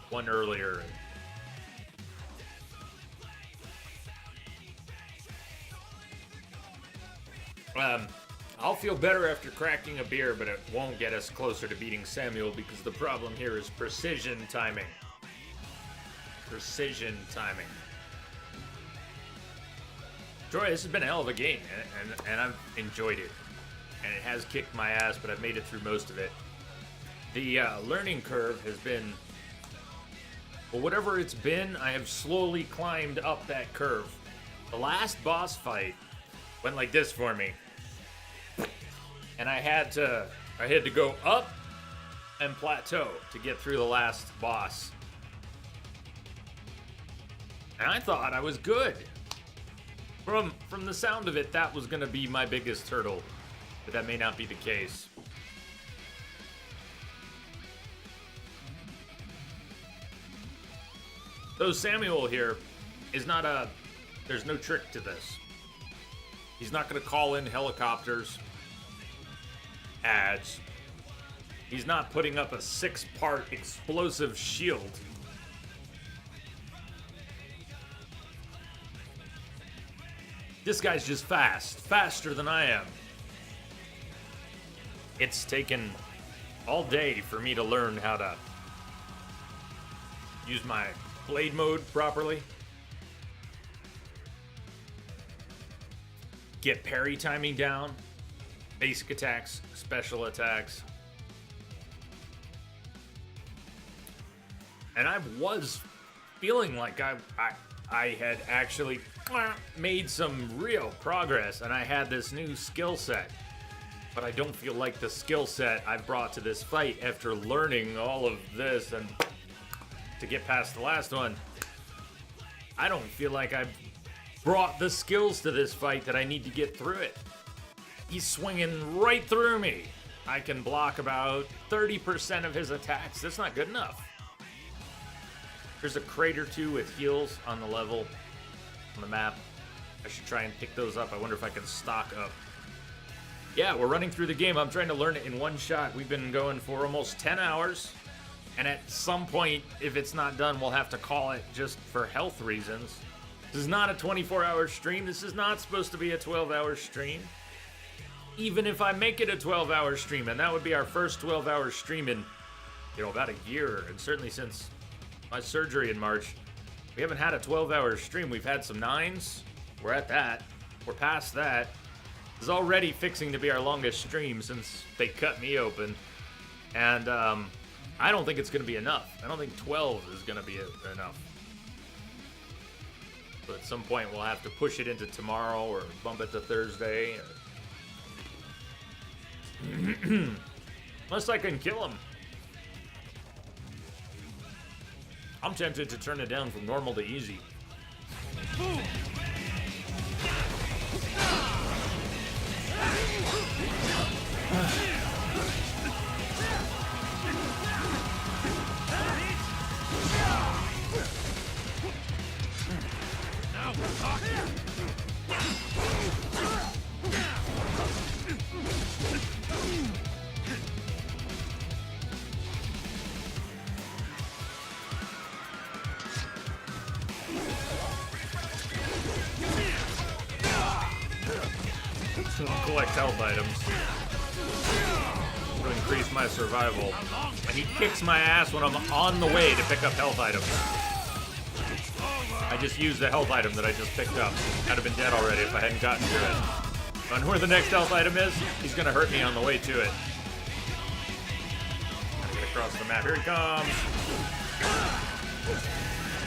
one earlier. I'll feel better after cracking a beer, but it won't get us closer to beating Samuel because the problem here is precision timing. Precision timing. Troy, this has been a hell of a game, and I've enjoyed it. And it has kicked my ass, but I've made it through most of it. The learning curve has been... Well, whatever it's been, I have slowly climbed up that curve. The last boss fight went like this for me. And I had to go up and plateau to get through the last boss. And I thought I was good. From the sound of it, that was going to be my biggest hurdle, but that may not be the case. Though Samuel here is not a... There's no trick to this. He's not going to call in helicopters, ads. He's not putting up a 6-part explosive shield. This guy's just fast. Faster than I am. It's taken all day for me to learn how to use my blade mode properly. Get parry timing down. Basic attacks, special attacks. And I was feeling like I had actually made some real progress, and I had this new skill set. But I don't feel like the skill set I brought to this fight after learning all of this and to get past the last one. I don't feel like I brought the skills to this fight that I need to get through it. He's swinging right through me. I can block about 30% of his attacks. That's not good enough. There's a crate or two with heals on the level, on the map. I should try and pick those up. I wonder if I can stock up. Yeah, we're running through the game. I'm trying to learn it in one shot. We've been going for almost 10 hours. And at some point, if it's not done, we'll have to call it just for health reasons. This is not a 24-hour stream. This is not supposed to be a 12-hour stream. Even if I make it a 12-hour stream, and that would be our first 12-hour stream in, about a year, and certainly since my surgery in March, we haven't had a 12-hour stream. We've had some 9s. We're at that. We're past that. This is already fixing to be our longest stream since they cut me open. And I don't think it's going to be enough. I don't think 12 is going to be enough. But at some point, we'll have to push it into tomorrow or bump it to Thursday. Unless I can kill him. I'm tempted to turn it down from normal to easy. Now we're talking. Collect health items to increase my survival. And he kicks my ass when I'm on the way to pick up health items. I just used the health item that I just picked up. I'd have been dead already if I hadn't gotten to it. And where the next health item is, he's gonna hurt me on the way to it. Gotta get across the map. Here he comes.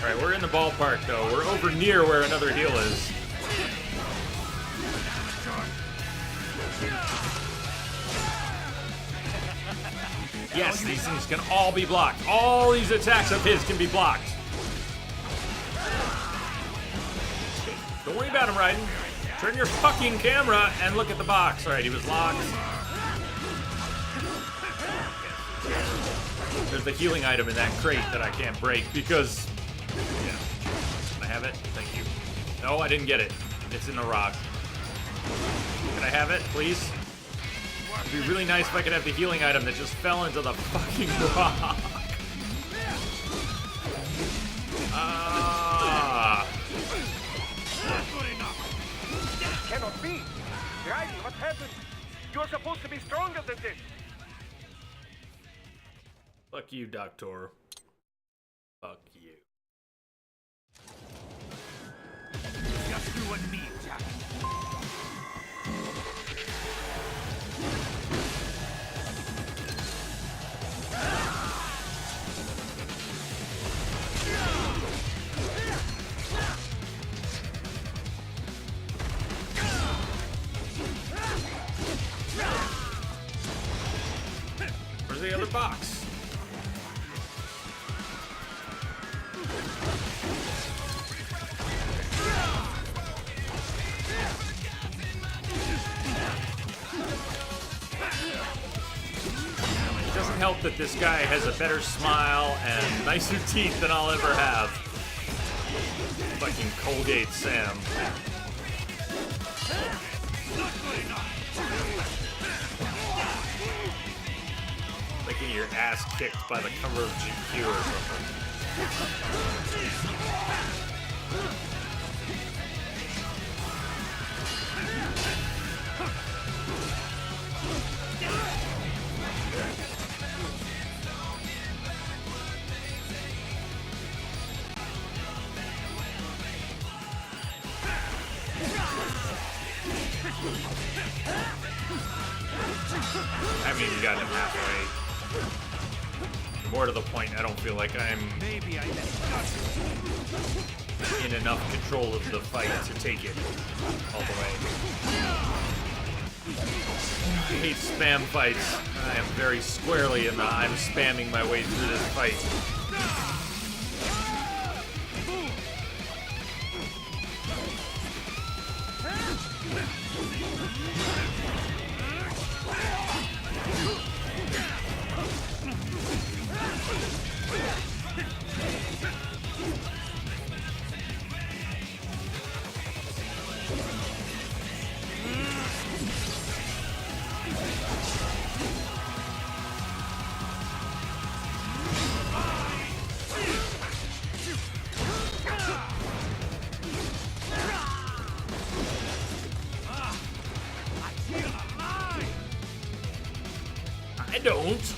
Alright, we're in the ballpark though. We're over near where another heal is. Yes, these things can all be blocked. All these attacks of his can be blocked. Don't worry about him, Raiden. Turn your fucking camera and look at the box. Alright, he was locked. There's the healing item in that crate that I can't break because... Yeah. Can I have it? Thank you. No, I didn't get it. It's in the rock. Can I have it, please? It'd be really nice if I could have the healing item that just fell into the fucking rock. This cannot be. Raiden, what happened? You're supposed to be stronger than this. Fuck you, Doctor. Fuck you. Just you and me, Jack. Where's the other box? help that this guy has a better smile and nicer teeth than I'll ever have. Fucking Colgate Sam. Like getting your ass kicked by the cover of GQ or something. I mean, you got him halfway. More to the point, I don't feel like I'm in enough control of the fight to take it all the way. I hate spam fights. I am very squarely in the I'm spamming my way through this fight. I don't.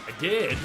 I did.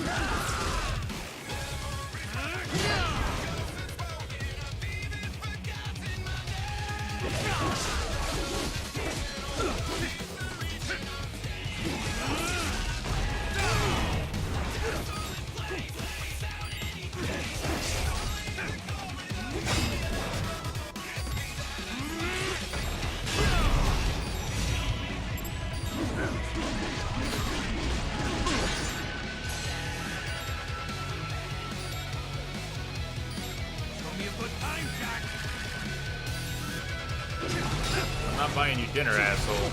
I'm not buying you dinner, asshole.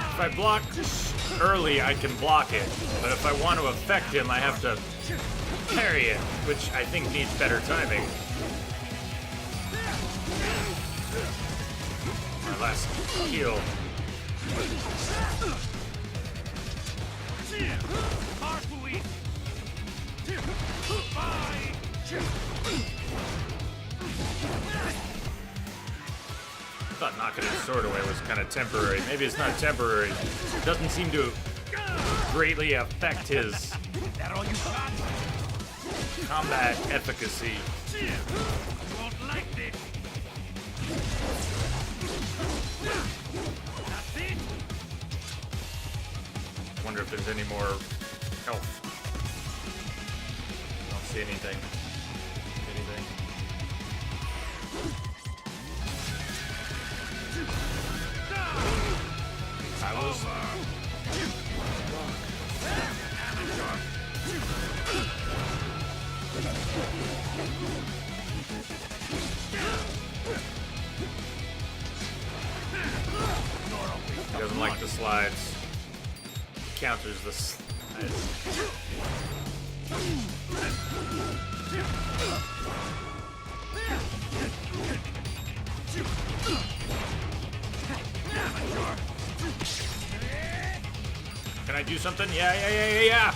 If I block early, I can block it. But if I want to affect him, I have to parry it, which I think needs better timing. My last heal. I thought knocking his sword away was kind of temporary. Maybe it's not temporary. It doesn't seem to greatly affect his combat efficacy. Wonder if there's any more health. I don't see anything. I was he doesn't like the slides. He counters the slides. Can I do something? Yeah.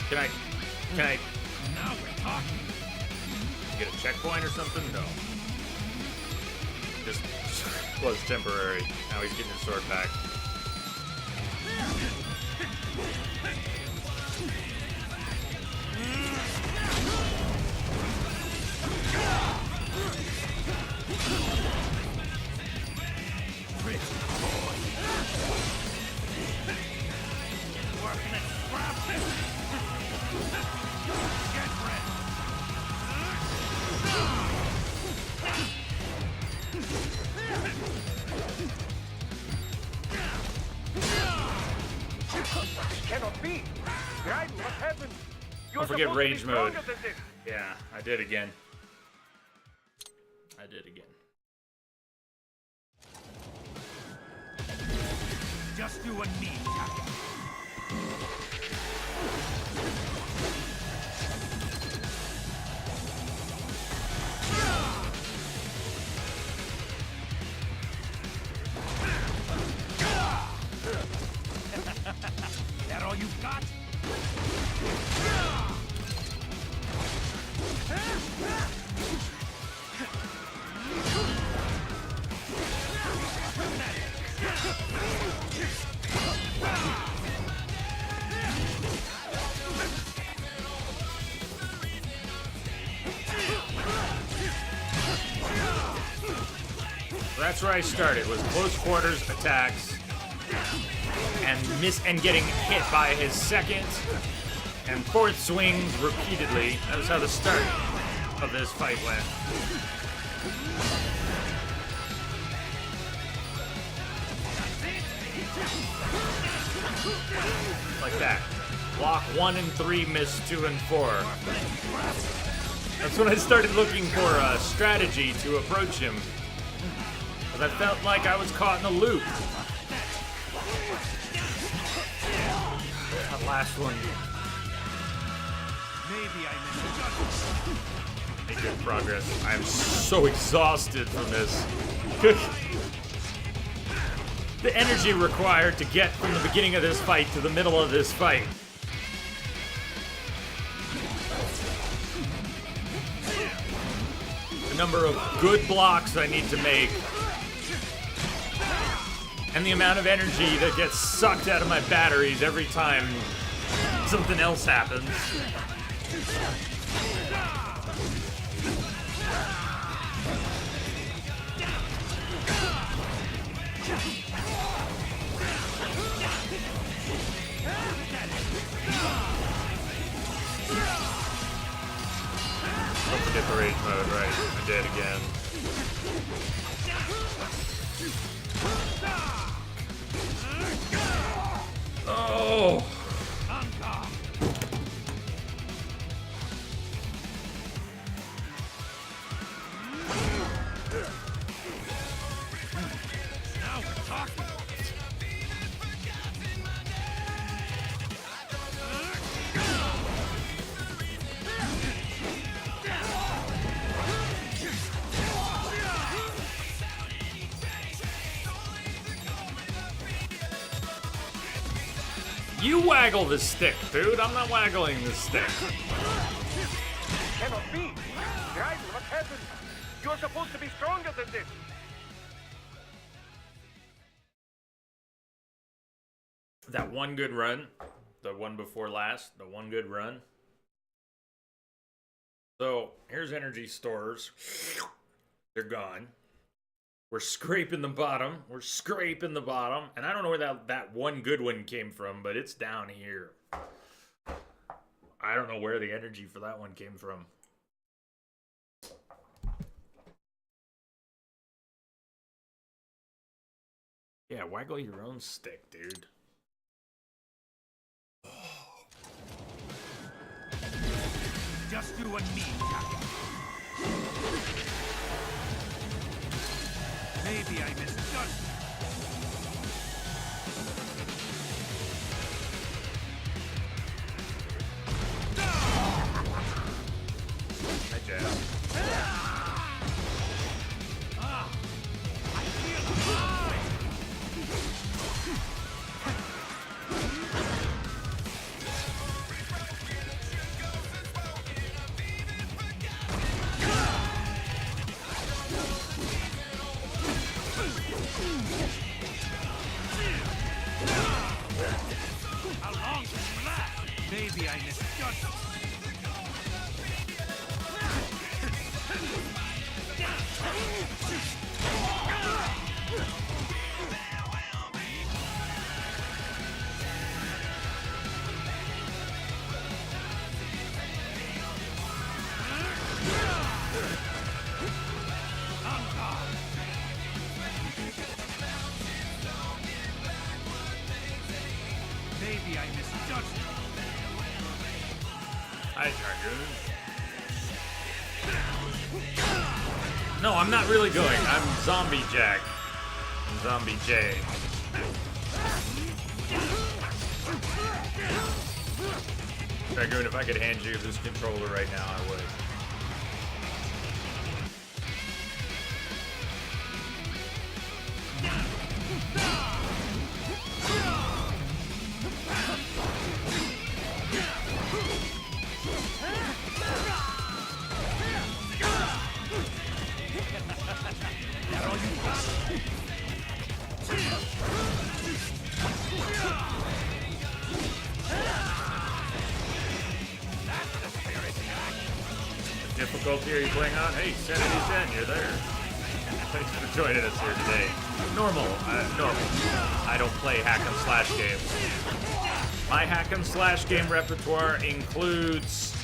Can I? Now we're talking. get a checkpoint or something? No. Just was temporary. Now he's getting his sword back. Cannot be. Right, what happened? You're Don't forget supposed rage to be mode. stronger than this. Yeah, I did again. I did again. Just you and me, Captain. That all you got? That's where I started, was close quarters attacks and getting hit by his second and fourth swings repeatedly. That was how the start of this fight went. Like that. Block 1 and 3, miss 2 and 4. That's when I started looking for a strategy to approach him. Because I felt like I was caught in a loop. That last one. Maybe I misjudged. Make good progress. I am so exhausted from this. The energy required to get from the beginning of this fight to the middle of this fight. The number of good blocks I need to make. And the amount of energy that gets sucked out of my batteries every time something else happens. Don't forget the rage mode, right? I did again. Oh! Now we're talking. You waggle the stick, dude. I'm not waggling the stick. Cannot be. Right, what happened? You're supposed to be stronger than this. That one good run, the one before last, the one good run. So here's energy stores. They're gone. We're scraping the bottom. We're scraping the bottom. And I don't know where that one good one came from, but it's down here. I don't know where the energy for that one came from. Yeah, waggle your own stick, dude. Just you and me, Captain. Maybe I misjudged. Hi, Jazz. I feel alive. How long can you last? Maybe I misjudged. Maybe I misjudged. Hi, Dragoon. No, I'm not really going. I'm Zombie Jack. I'm Zombie J. Dragoon, if I could hand you this controller right now, I would. Difficulty are you playing on? Hey, Sanity's Den, you're there. Thanks for joining us here today. Normal. I don't play hack and slash games. My hack and slash game repertoire includes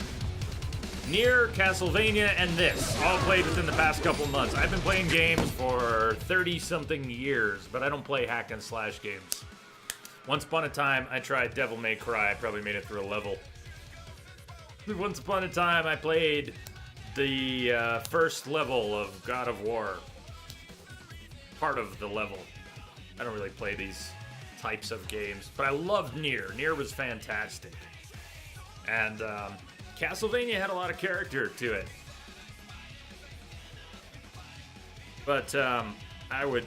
Nier, Castlevania, and this. All played within the past couple months. I've been playing games for 30-something years, but I don't play hack and slash games. Once upon a time, I tried Devil May Cry. I probably made it through a level. Once upon a time, I played the first level of God of War. Part of the level. I don't really play these types of games, but I loved Nier. Nier was fantastic. And Castlevania had a lot of character to it. But I would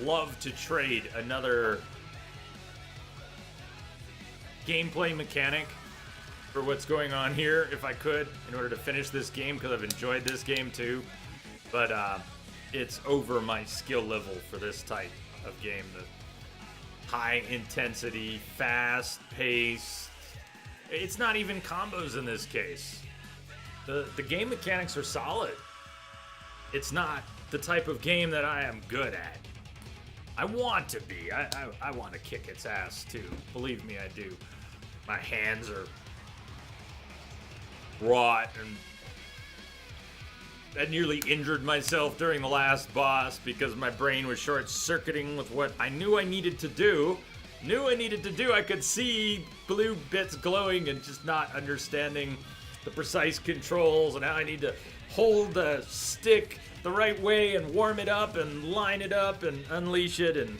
love to trade another gameplay mechanic for what's going on here, if I could, in order to finish this game, because I've enjoyed this game too. But it's over my skill level for this type of game. The high intensity, fast pace. It's not even combos in this case. The game mechanics are solid. It's not the type of game that I am good at. I want to be. I want to kick its ass too. Believe me, I do. My hands are wrought, and I nearly injured myself during the last boss because my brain was short-circuiting with what I knew I needed to do. I could see blue bits glowing and just not understanding the precise controls and how I need to hold the stick the right way and warm it up and line it up and unleash it. And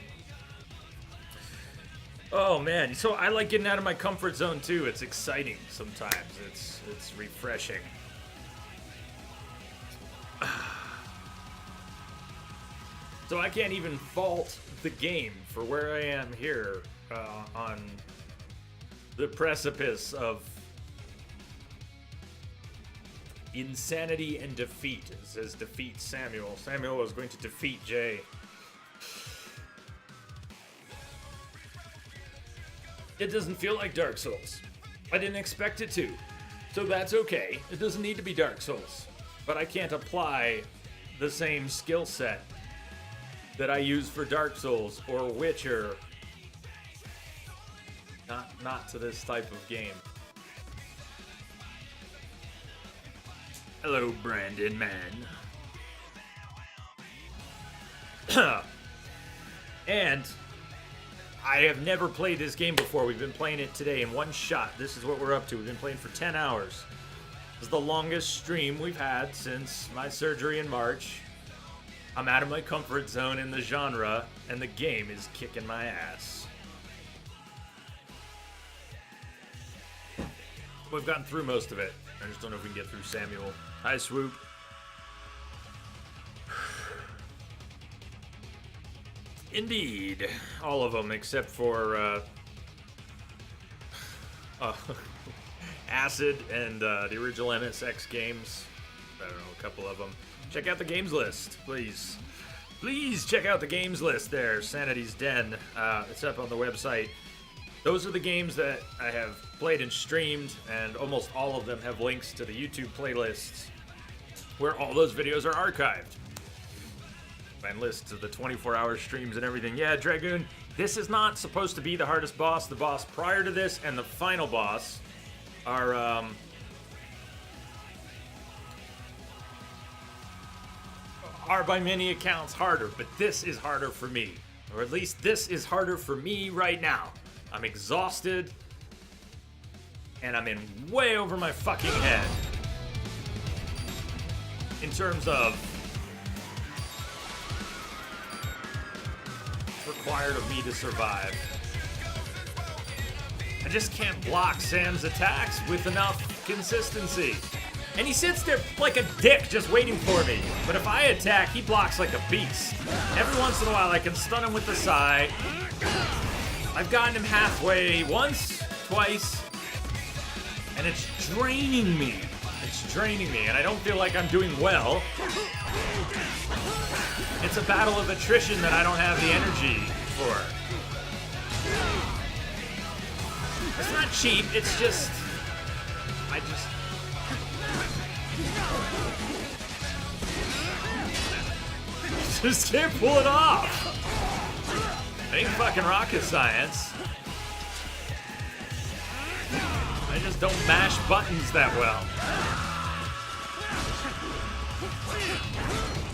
oh man, so I like getting out of my comfort zone too. It's exciting sometimes. It's refreshing. So I can't even fault the game for where I am here on the precipice of insanity and defeat. It says defeat Samuel. Samuel is going to defeat Jay. It doesn't feel like Dark Souls. I didn't expect it to. So that's okay. It doesn't need to be Dark Souls. But I can't apply the same skill set that I use for Dark Souls or Witcher. Not to this type of game. Hello, Brandon, man. And I have never played this game before. We've been playing it today in one shot. This is what we're up to. We've been playing for 10 hours. This is the longest stream we've had since my surgery in March. I'm out of my comfort zone in the genre, and the game is kicking my ass. We've gotten through most of it. I just don't know if we can get through Samuel. Hi, Swoop. Indeed. All of them except for Acid and the original MSX games. I don't know, a couple of them. Check out the games list, please. please check out the games list there, Sanity's Den. It's up on the website. Those are the games that I have played and streamed, and almost all of them have links to the YouTube playlists where all those videos are archived. And lists of the 24-hour streams and everything. Yeah, Dragoon, this is not supposed to be the hardest boss. The boss prior to this and the final boss are by many accounts harder, but this is harder for me. Or at least this is harder for me right now. I'm exhausted, and I'm in way over my fucking head in terms of what's required of me to survive. I just can't block Sam's attacks with enough consistency. And he sits there like a dick just waiting for me. But if I attack, he blocks like a beast. Every once in a while, I can stun him with the side. I've gotten him halfway once, twice, and it's draining me. It's draining me, and I don't feel like I'm doing well. It's a battle of attrition that I don't have the energy for. It's not cheap, it's just... I just can't pull it off. It ain't fucking rocket science. I just don't mash buttons that well.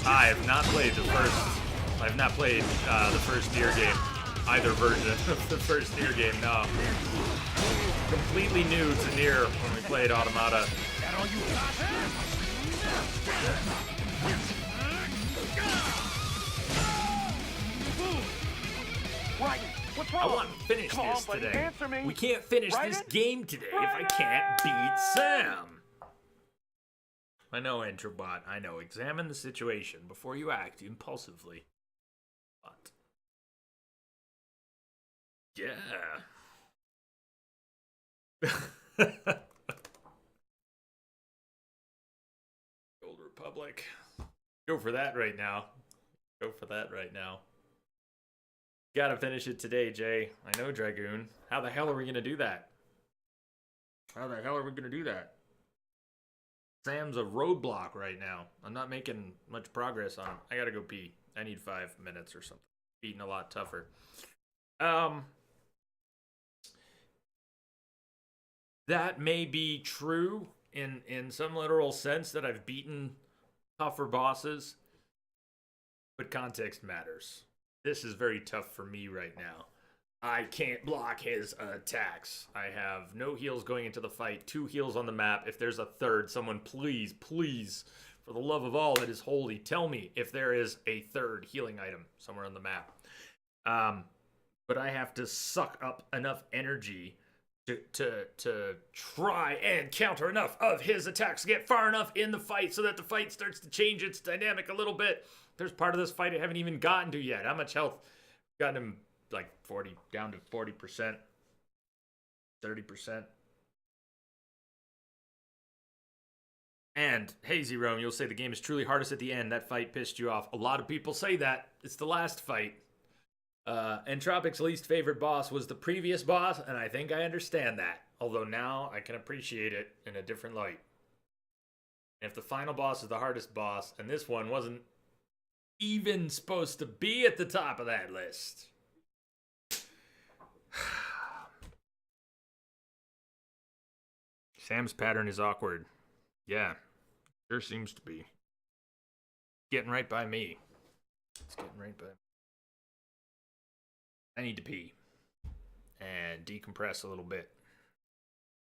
I have not played the first Nier game. Either version of the first Nier game, no. Completely new to Nier when we played Automata. Right. What's wrong? I want to finish Come on, this buddy, today. answer me. We can't finish this Raiden? game today if I can't beat Sam. I know, Entrobot. I know. Examine the situation before you act impulsively. But yeah. Old Republic. Go for that right now. Go for that right now. Gotta finish it today, Jay. I know, Dragoon. How the hell are we gonna do that? How the hell are we gonna do that? Sam's a roadblock right now. I'm not making much progress on him. I gotta go pee. I need 5 minutes or something. Beating a lot tougher. That may be true in some literal sense that I've beaten tougher bosses, but context matters. This is very tough for me right now. I can't block his attacks. I have no heals going into the fight, 2 heals on the map. If there's a third, someone please, please, for the love of all that is holy, tell me if there is a third healing item somewhere on the map. But I have to suck up enough energy to try and counter enough of his attacks, get far enough in the fight so that the fight starts to change its dynamic a little bit. There's part of this fight I haven't even gotten to yet. How much health? Gotten him like 40, down to 40%, 30%. And, Hazy Rome, you'll say the game is truly hardest at the end. That fight pissed you off. A lot of people say that. It's the last fight. Entropic's least favorite boss was the previous boss, and I think I understand that. Although now I can appreciate it in a different light. And if the final boss is the hardest boss, and this one wasn't even supposed to be at the top of that list. Sam's pattern is awkward. Yeah, sure seems to be. Getting right by me. It's getting right by me. I need to pee and decompress a little bit.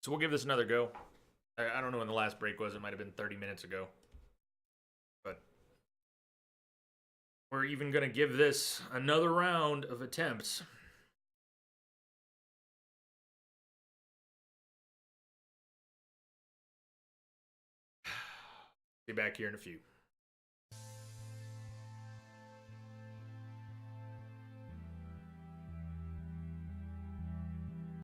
So we'll give this another go. I don't know when the last break was. It might have been 30 minutes ago. But we're even going to give this another round of attempts. Be back here in a few.